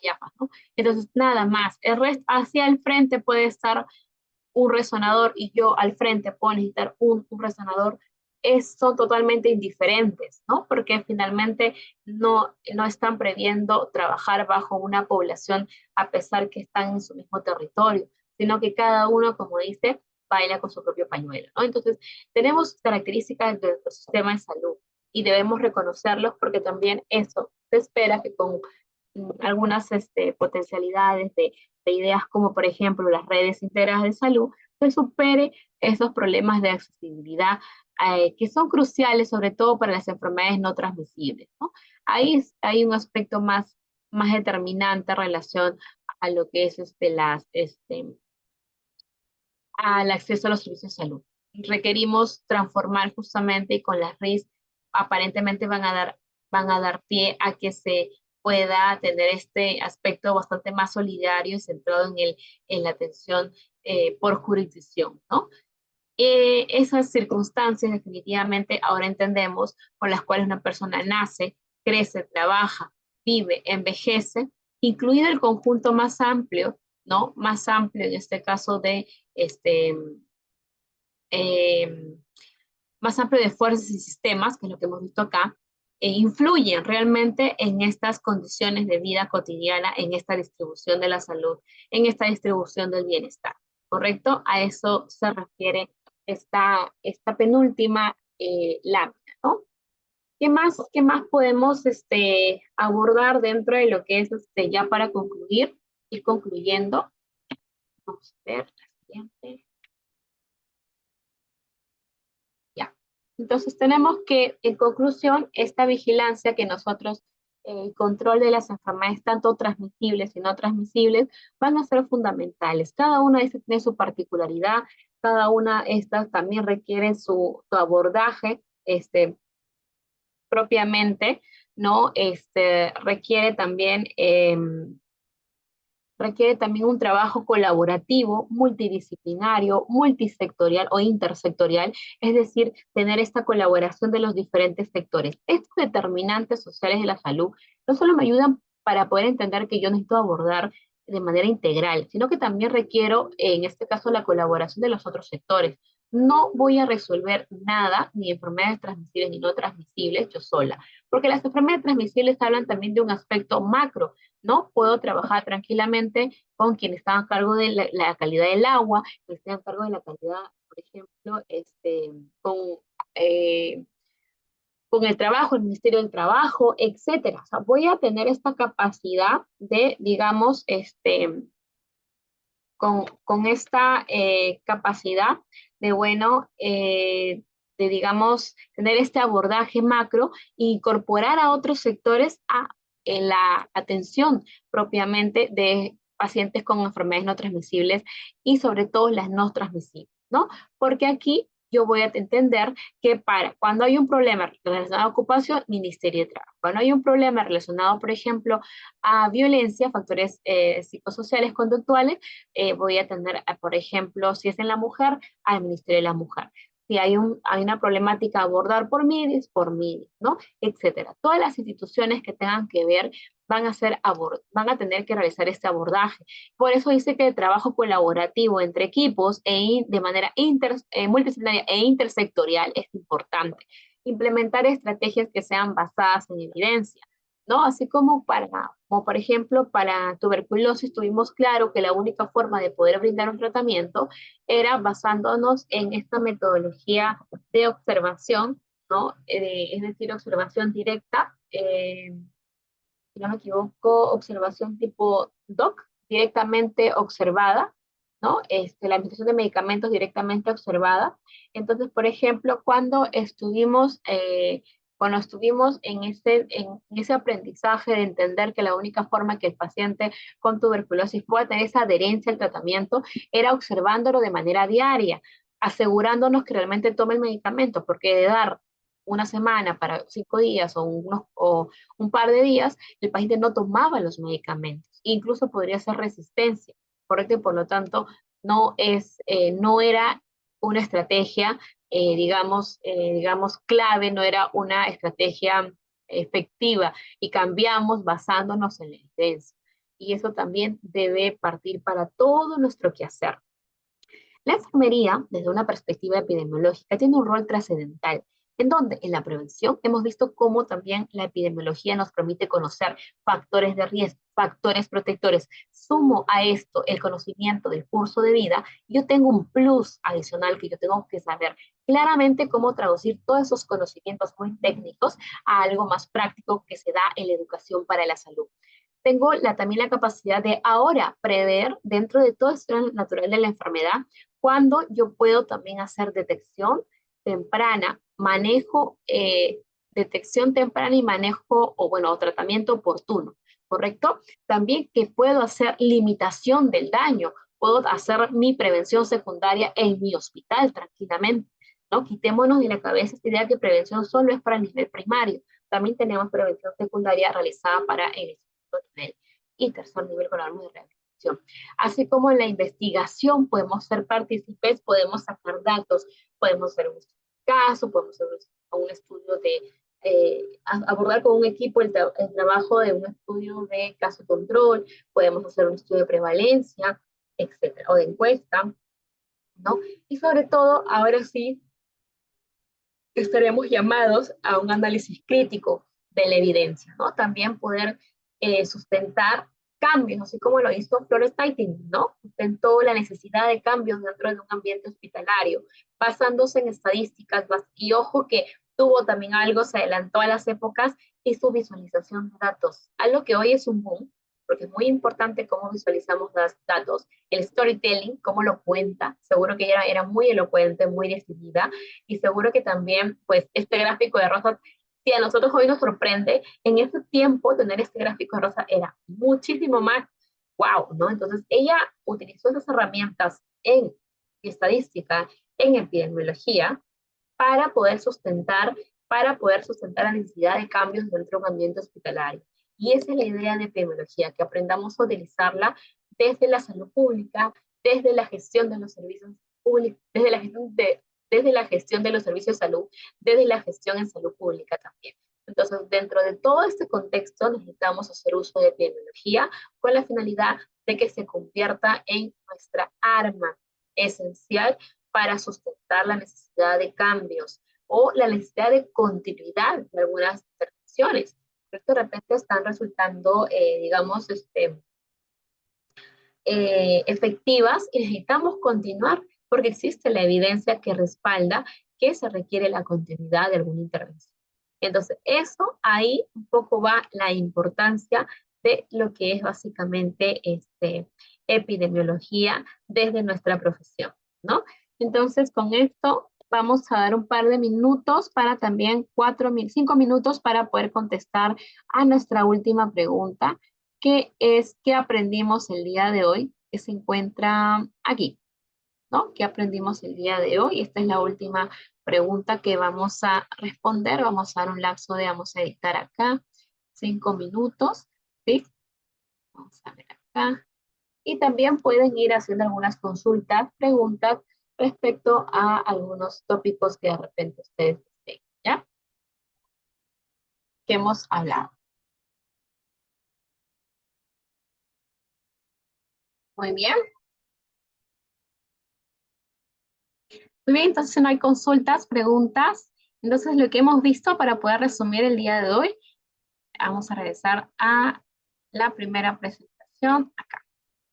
YAFAs, ¿no? Entonces, nada más, el resto hacia el frente puede estar un resonador y yo al frente puedo necesitar un resonador, son totalmente indiferentes, ¿no? Porque finalmente no están previendo trabajar bajo una población a pesar que están en su mismo territorio, sino que cada uno, como dice, baila con su propio pañuelo, ¿no? Entonces, tenemos características del sistema de salud y debemos reconocerlos porque también eso se espera que con algunas potencialidades de ideas como por ejemplo las redes integradas de salud, se supere esos problemas de accesibilidad que son cruciales sobre todo para las enfermedades no transmisibles, ¿no? Ahí hay un aspecto más determinante en relación a lo que es al acceso a los servicios de salud. Requerimos transformar justamente y con las RIS aparentemente van a dar pie a que se pueda tener este aspecto bastante más solidario y centrado en la atención por jurisdicción, ¿no? Esas circunstancias definitivamente ahora entendemos con las cuales una persona nace, crece, trabaja, vive, envejece, incluido el conjunto más amplio, ¿no? Más amplio en este caso de eh, más amplio de fuerzas y sistemas, que es lo que hemos visto acá, influyen realmente en estas condiciones de vida cotidiana, en esta distribución de la salud, en esta distribución del bienestar, ¿correcto? A eso se refiere esta penúltima lámina, ¿no? Qué más podemos abordar dentro de lo que es ya para concluir, ir concluyendo? Vamos a ver la siguiente. Ya. Entonces tenemos que, en conclusión, esta vigilancia que nosotros, el control de las enfermedades tanto transmisibles y no transmisibles, van a ser fundamentales. Cada una de estas tiene su particularidad, cada una de estas también requiere su abordaje propiamente, ¿no? Requiere también un trabajo colaborativo, multidisciplinario, multisectorial o intersectorial, es decir, tener esta colaboración de los diferentes sectores. Estos determinantes sociales de la salud no solo me ayudan para poder entender que yo necesito abordar de manera integral, sino que también requiero, en este caso, la colaboración de los otros sectores. No voy a resolver nada, ni enfermedades transmisibles ni no transmisibles, yo sola, porque las enfermedades transmisibles hablan también de un aspecto macro, ¿no? Puedo trabajar tranquilamente con quienes están a cargo de la calidad del agua, que estén a cargo de la calidad, por ejemplo, con, eh, con el trabajo, el Ministerio del Trabajo, etcétera. O sea, voy a tener esta capacidad de, digamos, con esta capacidad de, bueno, de, digamos, tener este abordaje macro e incorporar a otros sectores en la atención propiamente de pacientes con enfermedades no transmisibles y sobre todo las no transmisibles, ¿no? Porque aquí yo voy a entender que cuando hay un problema relacionado a ocupación, Ministerio de Trabajo. Cuando hay un problema relacionado, por ejemplo, a violencia, factores psicosociales, conductuales, voy a tener, por ejemplo, si es en la mujer, al Ministerio de la Mujer. Si hay una problemática a abordar por MIDIS, ¿no? Etcétera. Todas las instituciones que tengan que ver van a tener que realizar este abordaje. Por eso dice que el trabajo colaborativo entre equipos de manera multidisciplinaria e intersectorial es importante. Implementar estrategias que sean basadas en evidencia, ¿no? Así como por ejemplo, para tuberculosis tuvimos claro que la única forma de poder brindar un tratamiento era basándonos en esta metodología de observación, ¿no? Es decir, observación directa, si no me equivoco, observación tipo DOC, directamente observada, ¿no? La administración de medicamentos directamente observada. Entonces, por ejemplo, cuando estuvimos en ese aprendizaje de entender que la única forma que el paciente con tuberculosis pueda tener esa adherencia al tratamiento era observándolo de manera diaria, asegurándonos que realmente tome el medicamento, porque de dar una semana para 5 días o un par de días, el paciente no tomaba los medicamentos, incluso podría ser resistencia, ¿correcto? Y por lo tanto, no era una estrategia, digamos, clave, no era una estrategia efectiva, y cambiamos basándonos en la evidencia. Y eso también debe partir para todo nuestro quehacer. La enfermería, desde una perspectiva epidemiológica, tiene un rol trascendental, en donde en la prevención hemos visto cómo también la epidemiología nos permite conocer factores de riesgo, factores protectores. Sumo a esto el conocimiento del curso de vida, yo tengo un plus adicional que yo tengo que saber claramente cómo traducir todos esos conocimientos muy técnicos a algo más práctico que se da en la educación para la salud. Tengo también la capacidad de ahora prever dentro de todo esto natural de la enfermedad, cuando yo puedo también hacer detección temprana, detección temprana y manejo, o tratamiento oportuno, ¿correcto? También que puedo hacer limitación del daño, puedo hacer mi prevención secundaria en mi hospital tranquilamente, ¿no? Quitémonos de la cabeza esta idea que prevención solo es para el nivel primario, también tenemos prevención secundaria realizada para el segundo nivel y tercer nivel con armas de rehabilitación. Así como en la investigación podemos ser partícipes, podemos sacar datos, podemos hacer un caso, podemos hacer un estudio abordar con un equipo el trabajo de un estudio de caso control, podemos hacer un estudio de prevalencia, etcétera, o de encuesta, ¿no? Y sobre todo, ahora sí, estaremos llamados a un análisis crítico de la evidencia, ¿no? También poder sustentar cambios, así como lo hizo Florence Nightingale, ¿no? Sustentó la necesidad de cambios dentro de un ambiente hospitalario, basándose en estadísticas, y ojo que tuvo también algo, se adelantó a las épocas, y su visualización de datos, algo que hoy es un boom, porque es muy importante cómo visualizamos los datos, el storytelling, cómo lo cuenta, seguro que ella era muy elocuente, muy decidida, y seguro que también, pues, este gráfico de rosas, si a nosotros hoy nos sorprende, en ese tiempo tener este gráfico de rosa era muchísimo más wow, ¿no? Entonces ella utilizó esas herramientas en estadística, en epidemiología, para poder sustentar, la necesidad de cambios dentro de un ambiente hospitalario. Y esa es la idea de epidemiología, que aprendamos a utilizarla desde la salud pública, desde la gestión de los servicios públicos, desde la gestión de los servicios de salud, desde la gestión en salud pública también. Entonces, dentro de todo este contexto, necesitamos hacer uso de epidemiología con la finalidad de que se convierta en nuestra arma esencial para sustentar la necesidad de cambios o la necesidad de continuidad de algunas intervenciones. De repente están resultando, efectivas, y necesitamos continuar porque existe la evidencia que respalda que se requiere la continuidad de alguna intervención. Entonces, eso ahí un poco va la importancia de lo que es básicamente epidemiología desde nuestra profesión, ¿no? Entonces, con esto vamos a dar un par de minutos para también 5 minutos para poder contestar a nuestra última pregunta, que es ¿qué aprendimos el día de hoy? Que se encuentra aquí, ¿no? ¿Qué aprendimos el día de hoy? Esta es la última pregunta que vamos a responder. Vamos a dar un lapso vamos a editar acá, 5 minutos, ¿sí? Vamos a ver acá. Y también pueden ir haciendo algunas consultas, preguntas respecto a algunos tópicos que de repente ustedes tengan, ¿ya? Que hemos hablado. Muy bien. Muy bien, entonces no hay consultas, preguntas. Entonces lo que hemos visto para poder resumir el día de hoy, vamos a regresar a la primera presentación acá.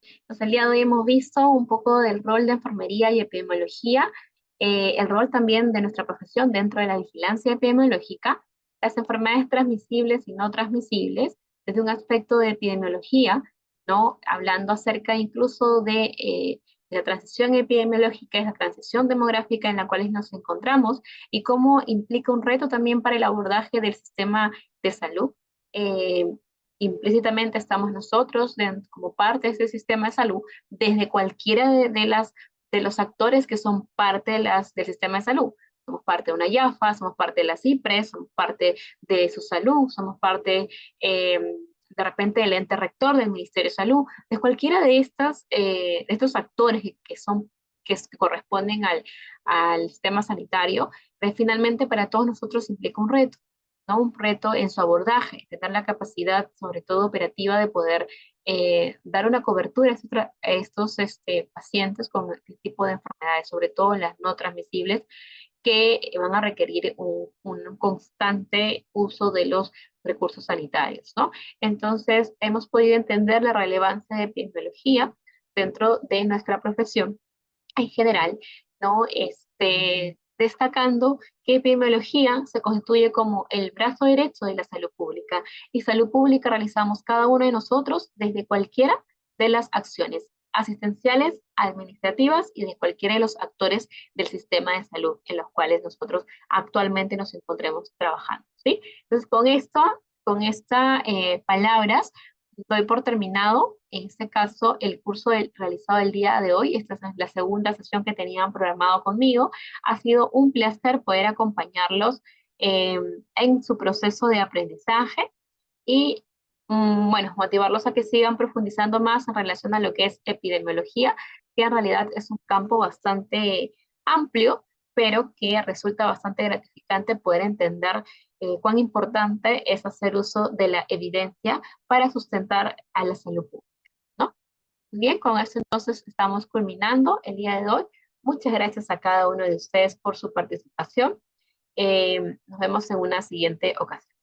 Entonces el día de hoy hemos visto un poco del rol de enfermería y epidemiología, el rol también de nuestra profesión dentro de la vigilancia epidemiológica, las enfermedades transmisibles y no transmisibles, desde un aspecto de epidemiología, ¿no? Hablando acerca incluso de la transición epidemiológica y la transición demográfica en la cual nos encontramos y cómo implica un reto también para el abordaje del sistema de salud. Eh, Implícitamente estamos nosotros como parte de ese sistema de salud, desde cualquiera de los actores que son parte del sistema de salud. Somos parte de una IAFA, somos parte de la CIPRES, somos parte de su salud, somos parte de repente del ente rector del Ministerio de Salud, de cualquiera de estos actores que corresponden al sistema sanitario, pero finalmente para todos nosotros implica un reto, ¿no? Un reto en su abordaje, tener la capacidad, sobre todo operativa, de poder dar una cobertura a estos pacientes con este tipo de enfermedades, sobre todo las no transmisibles, que van a requerir un constante uso de los recursos sanitarios, ¿no? Entonces, hemos podido entender la relevancia de epidemiología dentro de nuestra profesión en general, ¿no? Destacando que epidemiología se constituye como el brazo derecho de la salud pública, y salud pública realizamos cada uno de nosotros desde cualquiera de las acciones asistenciales, administrativas y de cualquiera de los actores del sistema de salud en los cuales nosotros actualmente nos encontremos trabajando, ¿sí? Entonces, con estas palabras, doy por terminado, en este caso, el curso realizado el día de hoy. Esta es la segunda sesión que tenían programado conmigo. Ha sido un placer poder acompañarlos en su proceso de aprendizaje y, bueno, motivarlos a que sigan profundizando más en relación a lo que es epidemiología, que en realidad es un campo bastante amplio, pero que resulta bastante gratificante poder entender cuán importante es hacer uso de la evidencia para sustentar a la salud pública, ¿no? Bien, con eso entonces estamos culminando el día de hoy. Muchas gracias a cada uno de ustedes por su participación. Nos vemos en una siguiente ocasión.